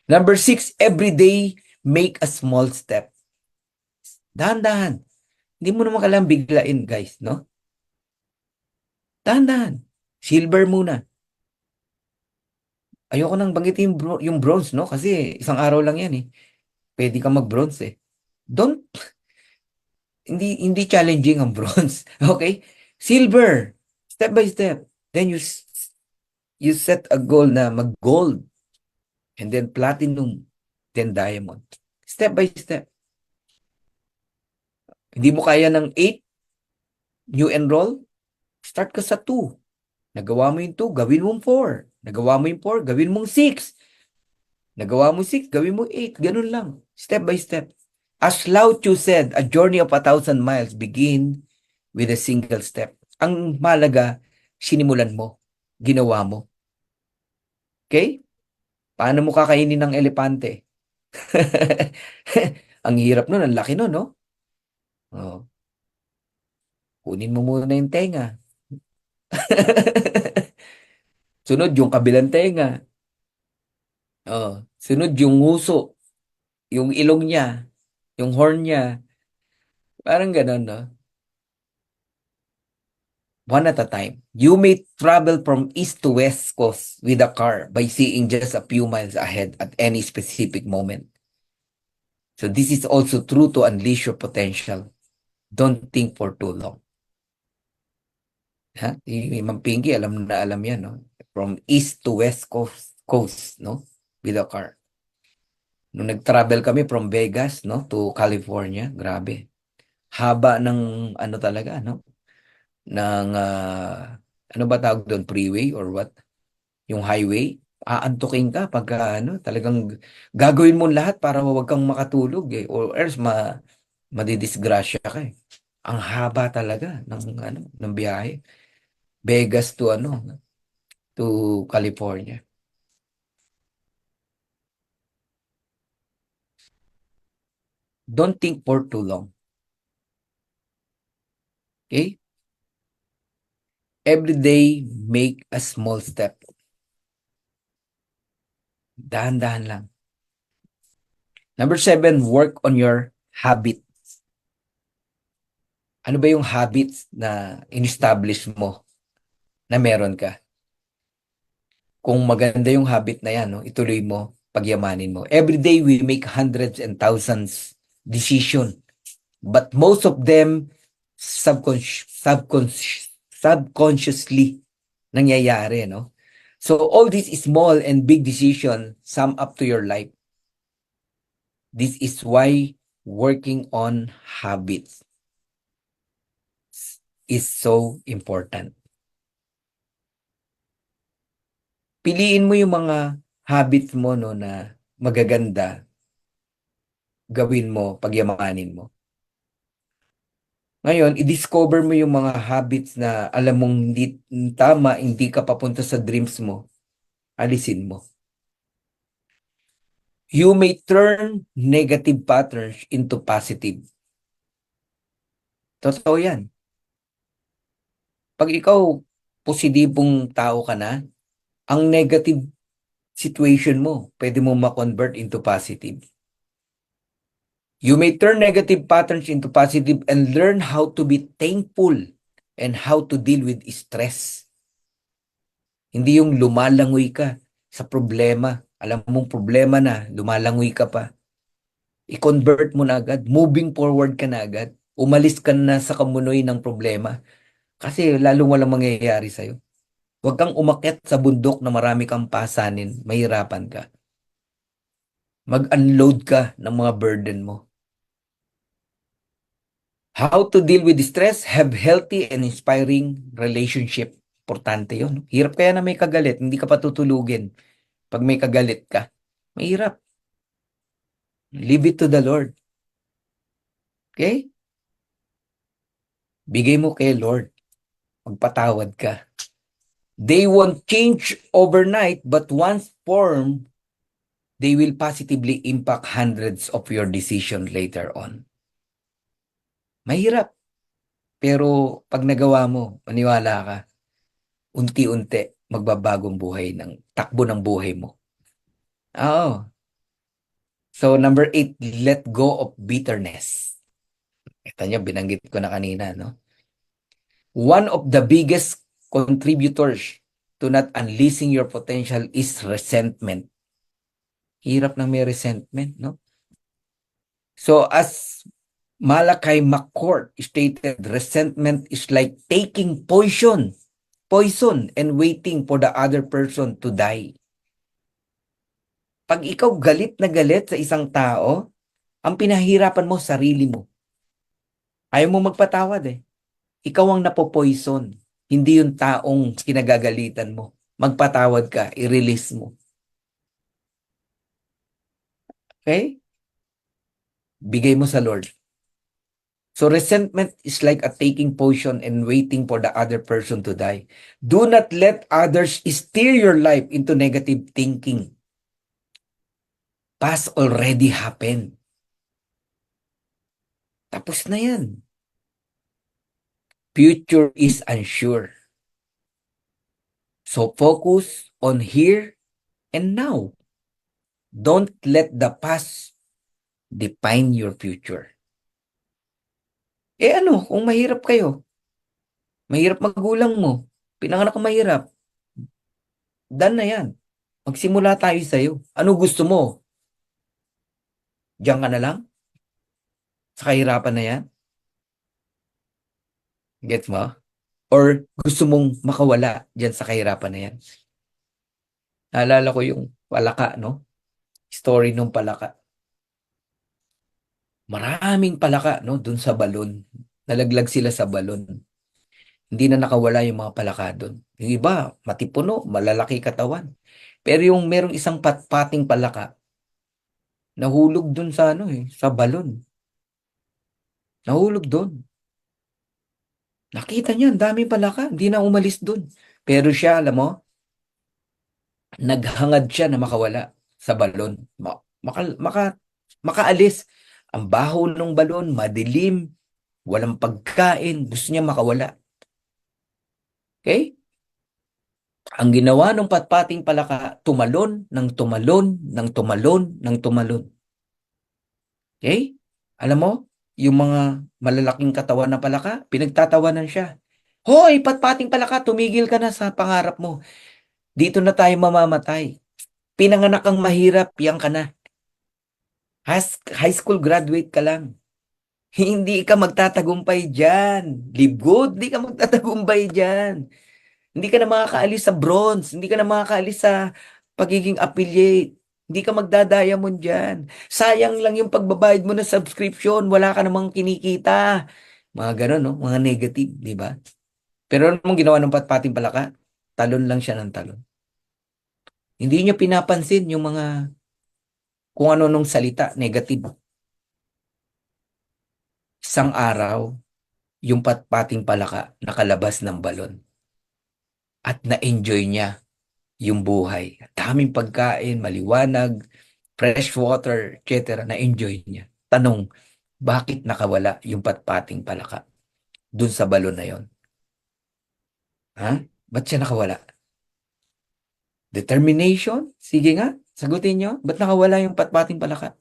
Number 6, every day, make a small step. Dahan-dahan. Hindi mo naman kailangang biglain, guys, no? Dahan-dahan. Silver muna. Ayoko nang banggitin yung bronze, no? Kasi isang araw lang yan, eh. Pwede kang mag-bronze, eh. Don't, hindi challenging ang bronze. Okay? Silver. Step by step. Then you set a goal na mag-gold. And then platinum. Then diamond. Step by step. Hindi mo kaya ng 8, new enroll, start ka sa 2. Nagawa mo yung 2, gawin mong 4. Nagawa mo yung 4, gawin mong 6. Nagawa mo 6, gawin mo 8. Ganun lang. Step by step. As Lao Tzu said, a journey of 1,000 miles begin with a single step. Ang malaga, sinimulan mo. Ginawa mo. Okay? Paano mo kakainin ng elepante? Ang hirap nun, ang laki nun, no? Oh. Kunin mo muna yung tenga. Sunod yung kabilang tenga. Oh. Sunod yung nguso. Yung ilong niya. Yung horn niya. Parang ganun, no? One at a time. You may travel from east to west coast with a car by seeing just a few miles ahead at any specific moment. So this is also true to unleash your potential. Don't think for too long. Ha? Ma'am Pinky, alam na alam yan, no? From east to west coast, no? With a car. Nung nag-travel kami from Vegas, no, to California, grabe. Haba ng ano talaga, no? Ng ano ba tawag doon, freeway or what? Yung highway. Aantukin ka pagka ano, talagang gagawin mo lahat para wag kang makatulog eh, or else madidisgrasya ka eh. Ang haba talaga ng ano, ng biyahe. Vegas to ano, to California. Don't think for too long. Okay? Every day, make a small step. Dahan-dahan lang. Number 7, work on your habit. Ano ba yung habits na in-establish mo na meron ka? Kung maganda yung habit na yan, no, ituloy mo, pagyamanin mo. Every day we make hundreds and thousands decision, but most of them subconsciously nangyayari, no? So all these small and big decisions sum up to your life. This is why working on habits is so important. Piliin mo yung mga habits mo, no, na magaganda, gawin mo, pagyamanin mo. Ngayon, i-discover mo yung mga habits na alam mong hindi tama, hindi ka papunta sa dreams mo, alisin mo. You may turn negative patterns into positive. Totoo yan. Pag ikaw positibong tao ka na, ang negative situation mo, pwede mo ma-convert into positive. You may turn negative patterns into positive and learn how to be thankful and how to deal with stress. Hindi yung lumalangoy ka sa problema. Alam mong problema na, lumalangoy ka pa. I-convert mo na agad. Moving forward ka na agad. Umalis ka na sa kamunoy ng problema. Kasi lalong walang mangyayari sa'yo. Huwag kang umakyat sa bundok na marami kang pasanin, mahirapan ka. Mag-unload ka ng mga burden mo. How to deal with stress? Have healthy and inspiring relationship. Importante yun. Hirap kaya na may kagalit, hindi ka patutulugin. Pag may kagalit ka, mahirap. Leave it to the Lord. Okay? Bigay mo kay Lord. Magpatawad ka. They won't change overnight, but once formed, they will positively impact hundreds of your decisions later on. Mahirap, pero pag nagawa mo, maniwala ka, unti-unti magbabagong buhay ng takbo ng buhay mo. Oo. So number 8, let go of bitterness. Ito niyo, binanggit ko na kanina, no? One of the biggest contributors to not unleashing your potential is resentment. Hirap ng may resentment, no? So as Malachi McCourt stated, resentment is like taking poison and waiting for the other person to die. Pag ikaw galit na galit sa isang tao, ang pinahirapan mo sarili mo. Ayaw mo magpatawad eh. Ikaw ang napopoison, hindi yung taong kinagagalitan mo. Magpatawad ka, i-release mo. Okay? Bigay mo sa Lord. So resentment is like a taking poison and waiting for the other person to die. Do not let others steer your life into negative thinking. Past already happened. Tapos na yan. Future is unsure. So focus on here and now. Don't let the past define your future. Ano, kung mahirap kayo, mahirap magulang mo, pinanganak ko mahirap, done na yan. Magsimula tayo sa'yo. Ano gusto mo? Diyan ka na lang? Sa kahirapan na yan? Gets mo? Or gusto mong makawala diyan sa kahirapan na yan? Naalala ko yung palaka, no? Story nung palaka. Maraming palaka, no? Dun sa balon. Nalaglag sila sa balon. Hindi na nakawala yung mga palaka dun. Yung iba, matipuno, malalaki katawan. Pero yung merong isang patpating palaka, nahulog dun sa ano sa balon. Nahulog dun. Nakita niya, ang dami palaka, hindi na umalis dun. Pero siya, alam mo, naghangad siya na makawala sa balon. Makaalis. Ang baho ng balon, madilim, walang pagkain, gusto niya makawala. Okay? Ang ginawa ng patpating palaka, tumalon, ng tumalon, ng tumalon, ng tumalon. Okay? Alam mo, yung mga malalaking katawan na palaka, pinagtatawanan siya. Hoy, patpating palaka, tumigil ka na sa pangarap mo. Dito na tayo mamamatay. Pinanganak kang mahirap, yan ka na. High school graduate ka lang. Hindi ka magtatagumpay dyan. Live good, hindi ka magtatagumpay dyan. Hindi ka na makakaalis sa bronze. Hindi ka na makakaalis sa pagiging affiliate. Hindi ka magda-diamond dyan. Sayang lang yung pagbabayad mo ng subscription. Wala ka namang kinikita. Mga ganun, no? Mga negative, di ba? Pero anong ginawa ng patpating palaka? Talon lang siya ng talon. Hindi niya pinapansin yung mga kung ano nung salita, negative. Isang araw, yung patpating palaka nakalabas ng balon at na-enjoy niya yung buhay. Daming pagkain, maliwanag, fresh water, etc. Na-enjoy niya. Tanong, bakit nakawala yung patpating palaka dun sa balon na yon? Ha? Ba't siya nakawala? Determination? Sige nga, sagutin niyo. Ba't nakawala yung patpating palaka?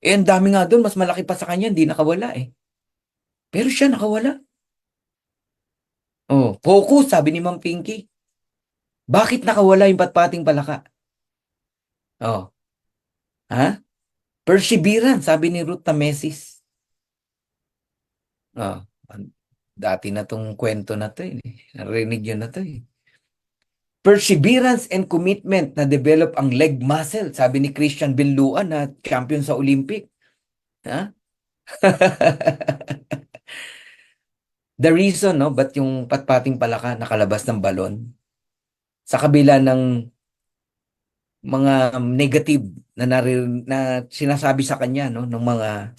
Ang dami nga doon, mas malaki pa sa kanya, hindi nakawala eh. Pero siya nakawala. Oh, focus, sabi ni Ma'am Pinky. Bakit nakawala yung patpating palaka? Oh, ha? Perseverance, sabi ni Ruth Tamesis. Oh, Dati na tong kwento na to eh. Narinig yun na to eh. Perseverance and commitment na develop ang leg muscle. Sabi ni Christian Benluan na champion sa Olympic. Ha? The reason, no, ba't yung patpating palaka nakalabas ng balon? Sa kabila ng mga negative na sinasabi sa kanya, no, ng mga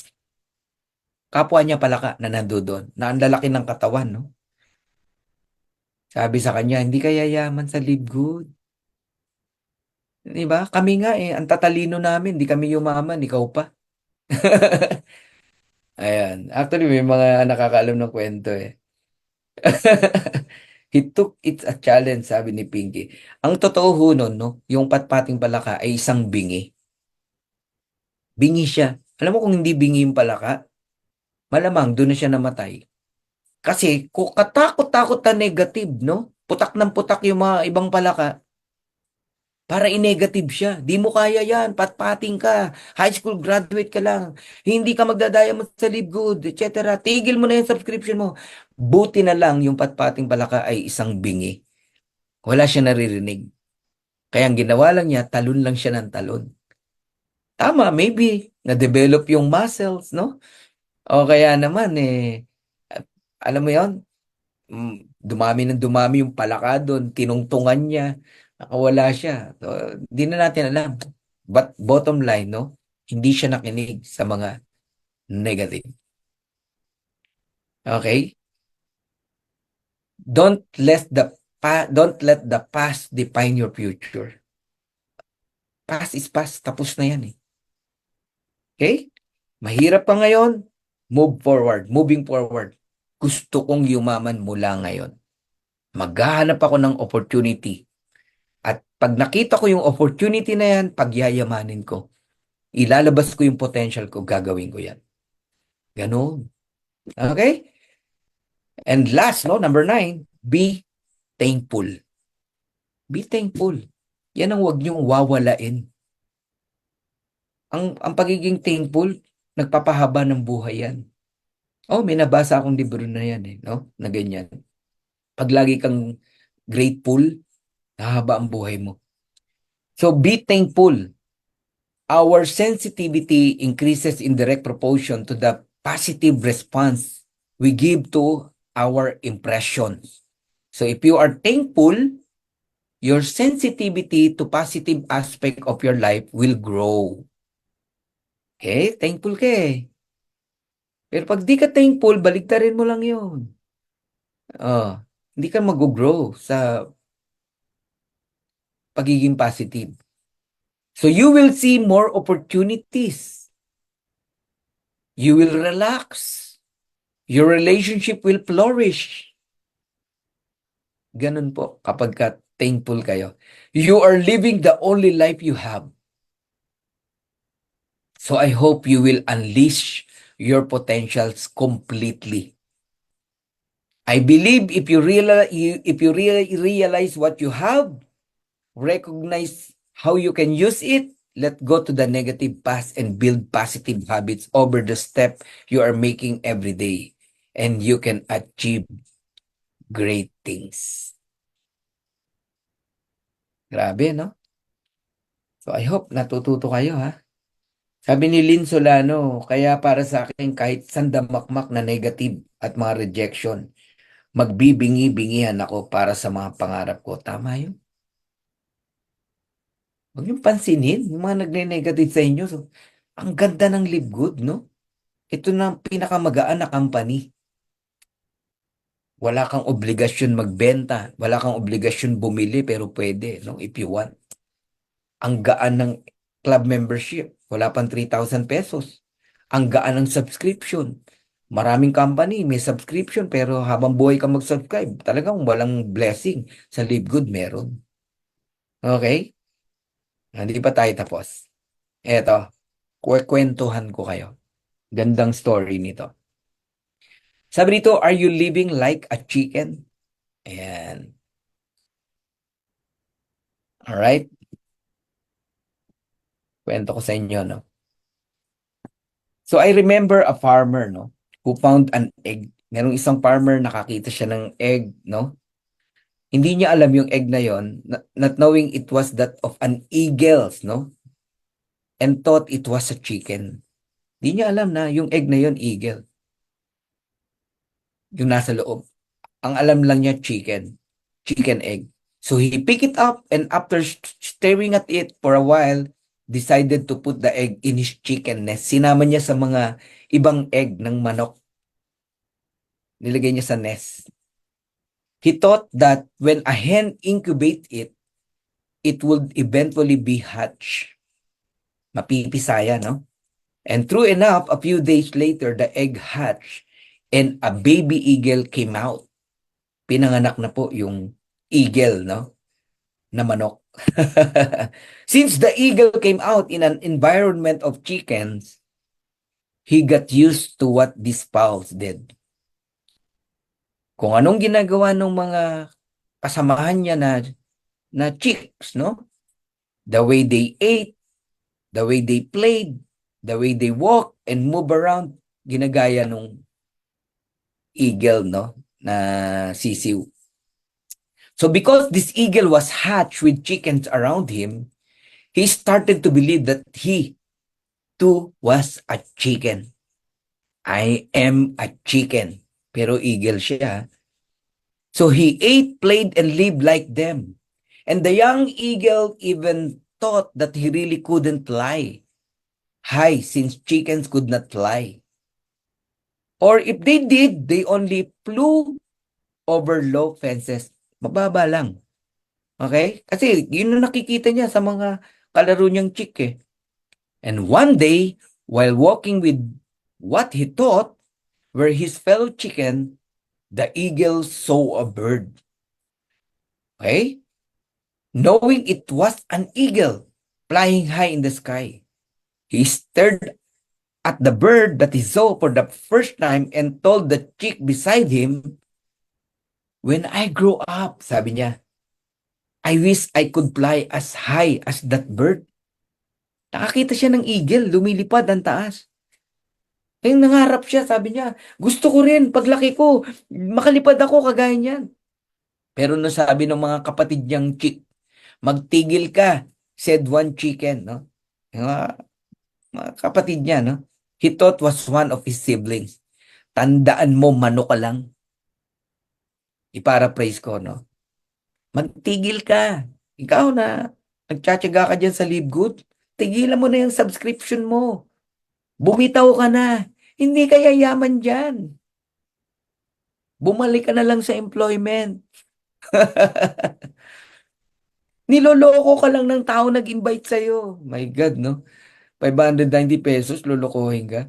kapwa niya palaka na nandoon, na ang lalaki ng katawan, no? Sabi sa kanya, hindi ka yayaman sa live good. Di ba? Kami nga eh, ang tatalino namin, di kami yumaman, ikaw pa. Ayan. Actually, may mga nakakaalam ng kwento eh. He took it a challenge, sabi ni Pinky. Ang totoo ho nun, no, yung patpating palaka ay isang bingi. Bingi siya. Alam mo kung hindi bingi yung palaka, malamang doon na siya namatay. Kasi kung katakot-takot na negative, no? Putak ng putak yung mga ibang palaka, para i-negative siya. Di mo kaya yan, patpating ka, high school graduate ka lang, hindi ka magdadaya mo sa live good, etc. Tigil mo na yung subscription mo. Buti na lang yung patpating palaka ay isang bingi. Wala siya naririnig. Kaya ang ginawa lang niya, talon lang siya ng talon. Tama, maybe, na-develop yung muscles, no? O kaya naman, alam mo yon, dumami ng dumami yung palaka doon, tinungtungan niya, nakawala siya. So, di na natin alam. But bottom line, no? Hindi siya nakinig sa mga negative. Okay? Don't let the past define your future. Past is past, tapos na yan eh. Okay? Mahirap pa ngayon, move forward, moving forward. Gusto kong yumaman mula ngayon. Maghahanap ako ng opportunity. At pag nakita ko yung opportunity na yan, pagyayamanin ko. Ilalabas ko yung potential ko, gagawin ko yan. Ganun. Okay? And last, no, number 9, be thankful. Be thankful. Yan ang huwag niyong wawalain. Ang pagiging thankful, nagpapahaba ng buhay yan. Oh, may nabasa akong libro na yan eh, no? Na ganyan. Pag lagi kang grateful, nahaba ang buhay mo. So be thankful. Our sensitivity increases in direct proportion to the positive response we give to our impressions. So if you are thankful, your sensitivity to positive aspect of your life will grow. Okay? Thankful ka eh. Pero pag di ka thankful, baligtarin mo lang yun. Oh, hindi ka mag-grow sa pagiging positive. So you will see more opportunities. You will relax. Your relationship will flourish. Ganun po kapag ka thankful kayo. You are living the only life you have. So I hope you will unleash your potentials completely. I believe if you realize what you have, recognize how you can use it, let go to the negative past and build positive habits over the step you are making every day. And you can achieve great things. Grabe, no? So I hope natututo kayo, ha? Sabi ni Lynn Solano, kaya para sa akin kahit sandamakmak na negative at mga rejection, magbibingi-bingihan ako para sa mga pangarap ko. Tama yun. Huwag niyong pansinin yung mga nagne-negative sa inyo. So, ang ganda ng Live Good, no? Ito na ang pinakamagaan na company. Wala kang obligasyon magbenta. Wala kang obligasyon bumili pero pwede, no? If you want. Ang gaan ng club membership. Wala pang 3,000 pesos. Ang gaan ng subscription. Maraming company may subscription pero habang buhay ka mag-subscribe, talagang walang blessing. Sa Live Good meron. Okay? Hindi pa tayo tapos. Eto, kwentuhan ko kayo. Gandang story nito. Sabi dito, are you living like a chicken? Ayan. Alright? Kwento ko sa inyo, no? So I remember a farmer, no, who found an egg Merong isang farmer nakakita siya ng egg, no? Hindi niya alam yung egg na yon, not knowing it was that of an eagles, no? And thought it was a chicken. Hindi niya alam na yung egg na yon eagle, yung nasa loob. Ang alam lang niya chicken egg. So he picked it up and after staring at it for a while, decided to put the egg in his chicken nest. Sinama niya sa mga ibang egg ng manok. Nilagay niya sa nest. He thought that when a hen incubate it, it would eventually be hatched. Mapipisaya, no? And true enough, a few days later, the egg hatched and a baby eagle came out. Pinanganak na po yung eagle, no? Na manok. Since the eagle came out in an environment of chickens, he got used to what these fowls did. Kung anong ginagawa ng mga kasamahan niya na chicks, no? The way they ate, the way they played, the way they walk and move around, ginagaya nung eagle, no? Na sisiw. So because this eagle was hatched with chickens around him, he started to believe that he too was a chicken. I am a chicken. Pero eagle siya. So he ate, played, and lived like them. And the young eagle even thought that he really couldn't fly high since chickens could not fly. Or if they did, they only flew over low fences. Mababa lang. Okay? Kasi yun ang nakikita niya sa mga kalaro niyang chick eh. And one day, while walking with what he thought were his fellow chicken, the eagle saw a bird. Okay? Knowing it was an eagle flying high in the sky, he stared at the bird that he saw for the first time and told the chick beside him, "When I grow up," sabi niya, "I wish I could fly as high as that bird." Nakakita siya ng eagle, lumilipad ang taas. Kaya nangarap siya, sabi niya, "Gusto ko rin, paglaki ko, makalipad ako kagaya niyan." Pero nasabi ng mga kapatid niyang chick, "Magtigil ka," said one chicken, no? Yung mga kapatid niya, no? He thought was one of his siblings. "Tandaan mo, manok ka lang." I-paraphrase ko, no? Magtigil ka. Ikaw na, nagtsatsaga ka dyan sa Livegood, tigilan mo na yung subscription mo. Bumitaw ka na. Hindi ka yayaman dyan. Bumalik ka na lang sa employment. Niloloko ka lang ng tao nag-invite sa'yo. My God, no? 590 pesos, lolokohin ka.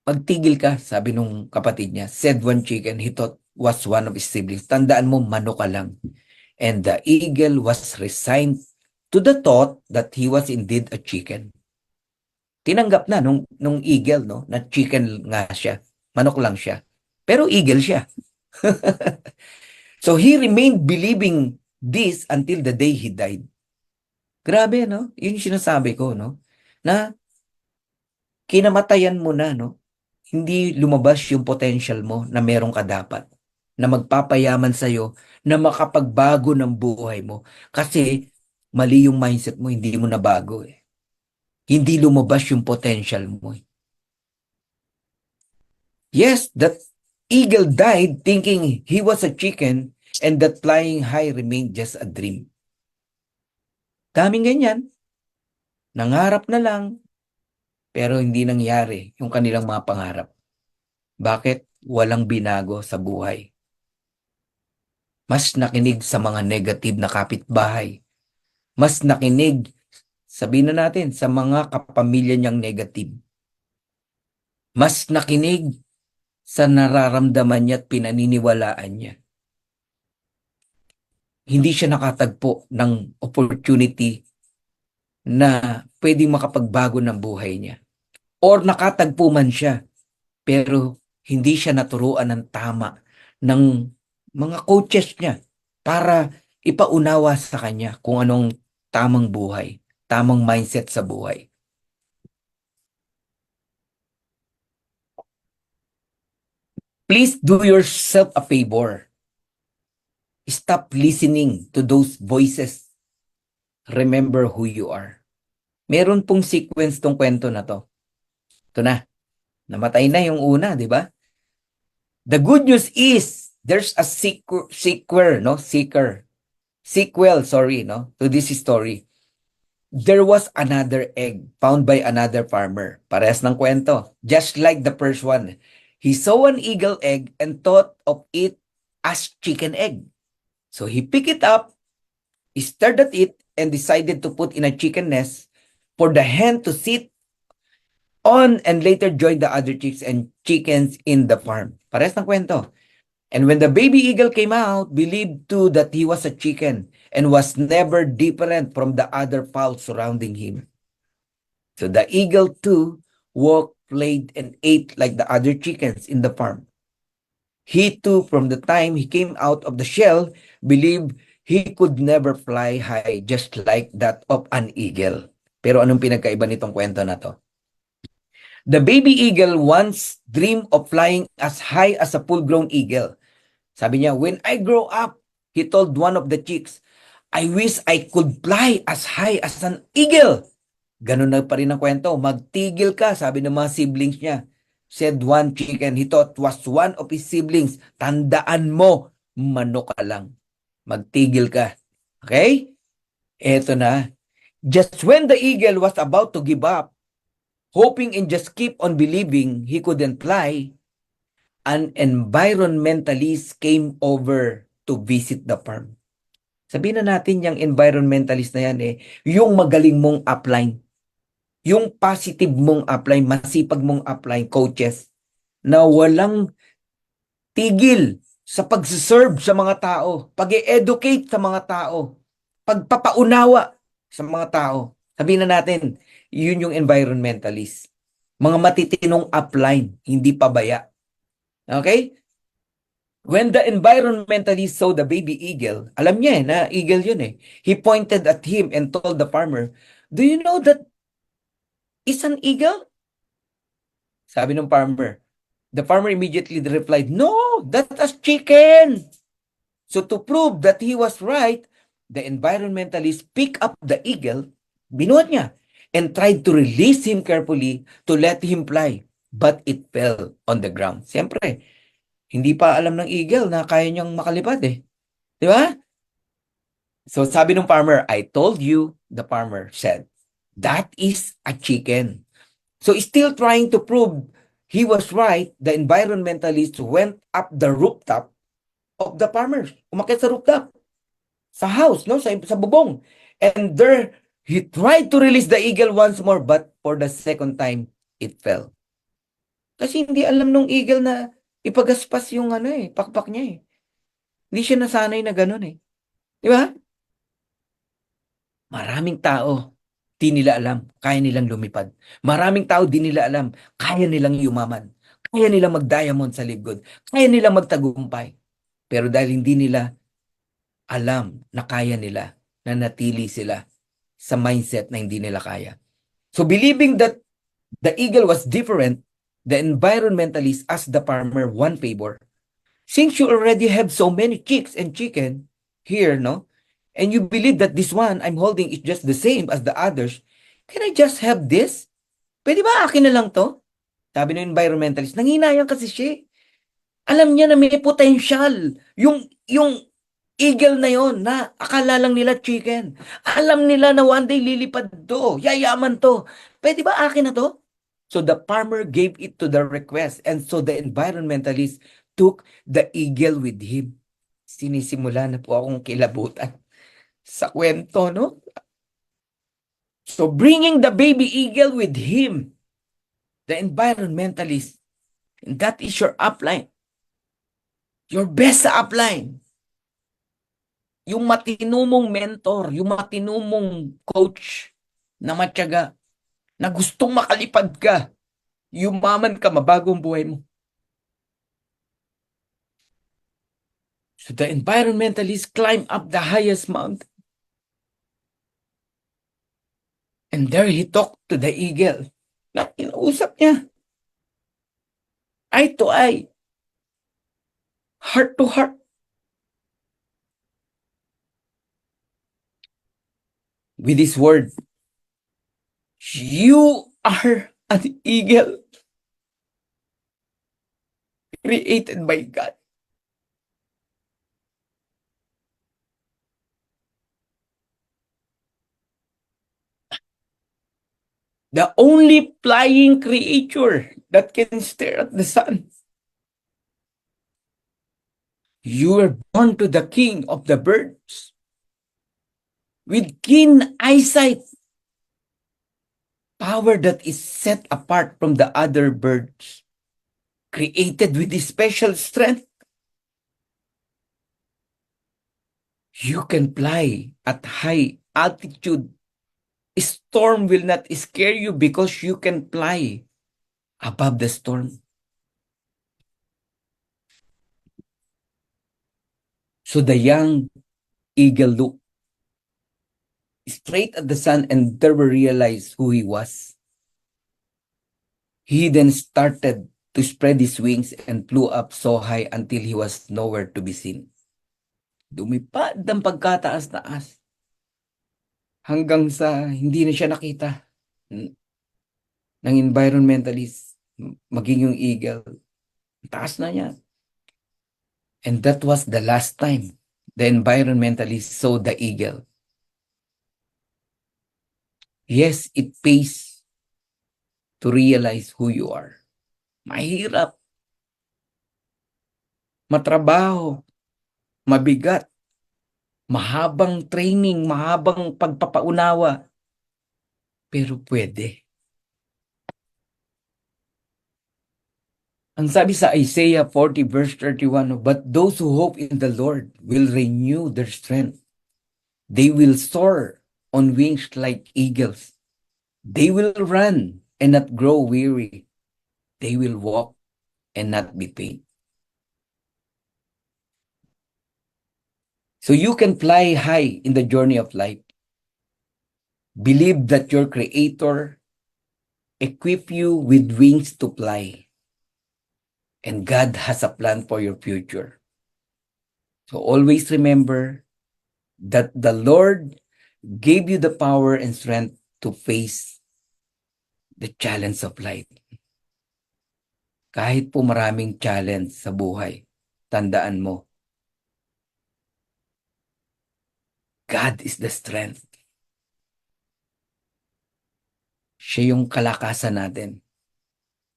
Magtigil ka, sabi nung kapatid niya. Said one chicken, he thought was one of his siblings. Tandaan mo, manok ka lang. And the eagle was resigned to the thought that he was indeed a chicken. Tinanggap na nung eagle, no? Na chicken nga siya. Manok lang siya. Pero eagle siya. So he remained believing this until the day he died. Grabe, no? Yun yung sinasabi ko, no? Na kinamatayan mo na, no? Hindi lumabas yung potential mo na meron ka dapat. Na magpapayaman sa'yo, na makapagbago ng buhay mo. Kasi mali yung mindset mo, hindi mo nabago eh. Hindi lumabas yung potential mo eh. Yes, that eagle died thinking he was a chicken and that flying high remained just a dream. Daming ganyan. Nangarap na lang, pero hindi nangyari yung kanilang mga pangarap. Bakit? Walang binago sa buhay. Mas nakinig sa mga negative na kapitbahay. Mas nakinig, sabihin na natin, sa mga kapamilya niyang negative. Mas nakinig sa nararamdaman niya at pinaniniwalaan niya. Hindi siya nakatagpo ng opportunity na pwedeng makapagbago ng buhay niya. Or nakatagpo man siya, pero hindi siya naturuan ng tama ng mga coaches niya para ipaunawa sa kanya kung anong tamang buhay, tamang mindset sa buhay. Please do yourself a favor. Stop listening to those voices. Remember who you are. Meron pong sequence tong kwento na to. Ito na. Namatay na yung una, di ba? The good news is there's a sequel, sorry, no, to this story. There was another egg found by another farmer. Parehas ng kwento. Just like the first one. He saw an eagle egg and thought of it as chicken egg. So he picked it up, he stared at it, and decided to put in a chicken nest for the hen to sit on and later join the other chicks and chickens in the farm. Parehas ng kwento. And when the baby eagle came out, believed too that he was a chicken and was never different from the other fowls surrounding him. So the eagle too walked, played, and ate like the other chickens in the farm. He too, from the time he came out of the shell, believed he could never fly high just like that of an eagle. Pero anong pinagkaiba nitong kwento na to? The baby eagle once dreamed of flying as high as a full-grown eagle. Sabi niya, when I grow up, he told one of the chicks, I wish I could fly as high as an eagle. Ganun na pa rin ang kwento. Magtigil ka, sabi ng mga siblings niya. Said one chicken, he thought was one of his siblings. Tandaan mo, manok ka lang. Magtigil ka. Okay? Eto na. Just when the eagle was about to give up, hoping and just keep on believing he couldn't fly, an environmentalist came over to visit the farm. Sabihin na natin yung environmentalist na yan yung magaling mong upline, yung positive mong upline, masipag mong upline coaches na walang tigil sa pag-serve sa mga tao, pag-educate sa mga tao, pagpapaunawa sa mga tao. Sabihin na natin, yun yung environmentalist. Mga matitinong upline, hindi pabaya. Okay? When the environmentalist saw the baby eagle, alam niya na eagle yun He pointed at him and told the farmer, do you know that is an eagle? Sabi ng farmer. The farmer immediately replied, no, that's a chicken. So to prove that he was right, the environmentalist picked up the eagle, binuhat niya, and tried to release him carefully to let him fly. But it fell on the ground. Siyempre, hindi pa alam ng eagle na kaya niyang makalipad Di ba? So sabi ng farmer, I told you, the farmer said, that is a chicken. So still trying to prove he was right, the environmentalist went up the rooftop of the farmers. Umakyat sa rooftop. Sa house, no? Sa bubong. And there, he tried to release the eagle once more, but for the second time, it fell. Kasi hindi alam nung eagle na ipagaspas yung pakpak niya Hindi siya nasanay na ganun Di ba? Maraming tao, di nila alam, kaya nilang lumipad. Maraming tao, di nila alam, kaya nilang yumaman. Kaya nilang mag-diamond sa libgod. Kaya nilang magtagumpay. Pero dahil hindi nila alam na kaya nila, na natili sila sa mindset na hindi nila kaya. So believing that the eagle was different, the environmentalist asked the farmer one favor. Since you already have so many chicks and chicken here, no? And you believe that this one I'm holding is just the same as the others, can I just have this? Pwede ba akin na lang to? Sabi ng environmentalist, nanginayang kasi siya. Alam niya na may potential. Yung eagle na yon na akala lang nila chicken. Alam nila na one day lilipad to. Yayaman to. Pwede ba akin na to? So the farmer gave it to the request, and so the environmentalist took the eagle with him. Sinisimula na po akong kilabutan sa kwento, no? So bringing the baby eagle with him, the environmentalist, and that is your upline. Your best upline. Yung matinumong mentor, yung matinumong coach na matyaga, na gustong makalipad ka, yumaman ka, mabagong buhay mo. So the environmentalist climbed up the highest mountain. And there he talked to the eagle. Na inausap niya. Eye to eye. heart to heart. With His word, you are an eagle created by God. The only flying creature that can stare at the sun. You were born to the king of the birds with keen eyesight, power that is set apart from the other birds, created with special strength. You can fly at high altitude. Storm will not scare you because you can fly above the storm. So the young eagle looked straight at the sun and never realized who he was. He then started to spread his wings and flew up so high until he was nowhere to be seen. Dumipad ng pagkataas-taas hanggang sa hindi na siya nakita ng environmentalist, maging yung eagle. Taas na niya. And that was the last time the environmentalist saw the eagle. Yes, it pays to realize who you are. Mahirap. Matrabaho. Mabigat. Mahabang training, mahabang pagpapaunawa. Pero pwede. Ang sabi sa Isaiah 40 verse 31, but those who hope in the Lord will renew their strength. They will soar on wings like eagles. They will run and not grow weary. They will walk and not be faint. So you can fly high in the journey of life. Believe that your Creator equipped you with wings to fly. And God has a plan for your future. So always remember that the Lord gave you the power and strength to face the challenge of life. Kahit po maraming challenge sa buhay, tandaan mo, God is the strength. Siya yung kalakasan natin.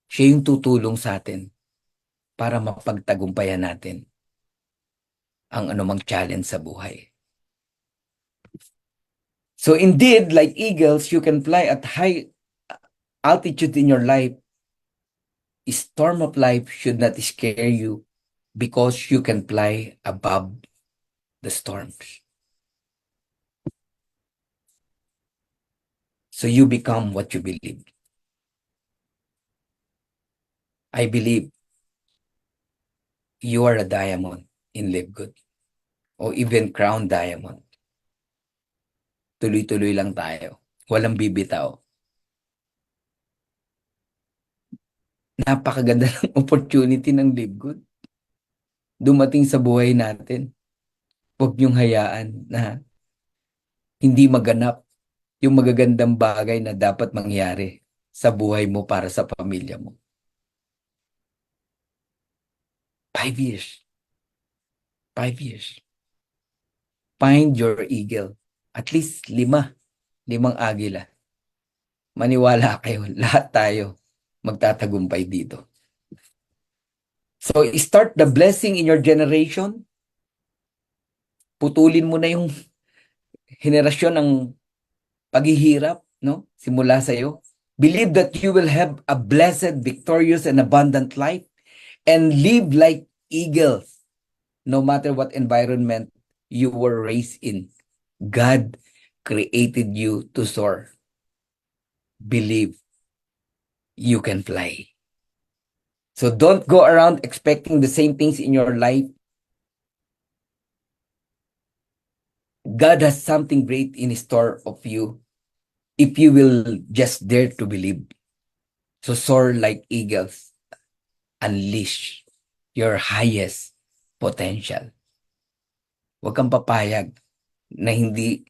Siya yung tutulong sa atin para mapagtagumpayan natin ang anumang challenge sa buhay. So indeed, like eagles, you can fly at high altitude in your life. A storm of life should not scare you because you can fly above the storms. So you become what you believe. I believe you are a diamond in Live Good or even crown diamond. Tuloy-tuloy lang tayo. Walang bibitaw. Napakaganda ng opportunity ng Live Good. Dumating sa buhay natin. Huwag niyong hayaan na hindi maganap yung magagandang bagay na dapat mangyari sa buhay mo para sa pamilya mo. 5 years. 5 years. Find your eagle. At least 5 agila. Maniwala kayo, lahat tayo magtatagumpay dito. So start the blessing in your generation. Putulin mo na yung henerasyon ng paghihirap, no? Simula sa iyo. Believe that you will have a blessed, victorious, and abundant life and live like eagles no matter what environment you were raised in. God created you to soar. Believe you can fly. So don't go around expecting the same things in your life. God has something great in store of you if you will just dare to believe. So soar like eagles. Unleash your highest potential. Huwag kang papayag na hindi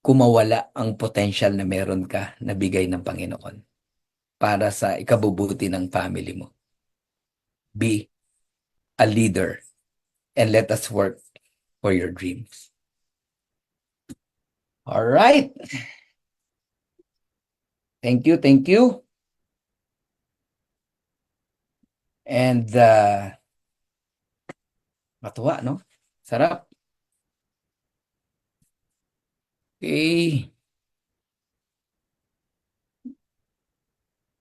kumawala ang potential na meron ka na bigay ng Panginoon para sa ikabubuti ng family mo. Be a leader and let us work for your dreams. All right. Thank you, thank you. And matuwa, no? Sarap. Okay.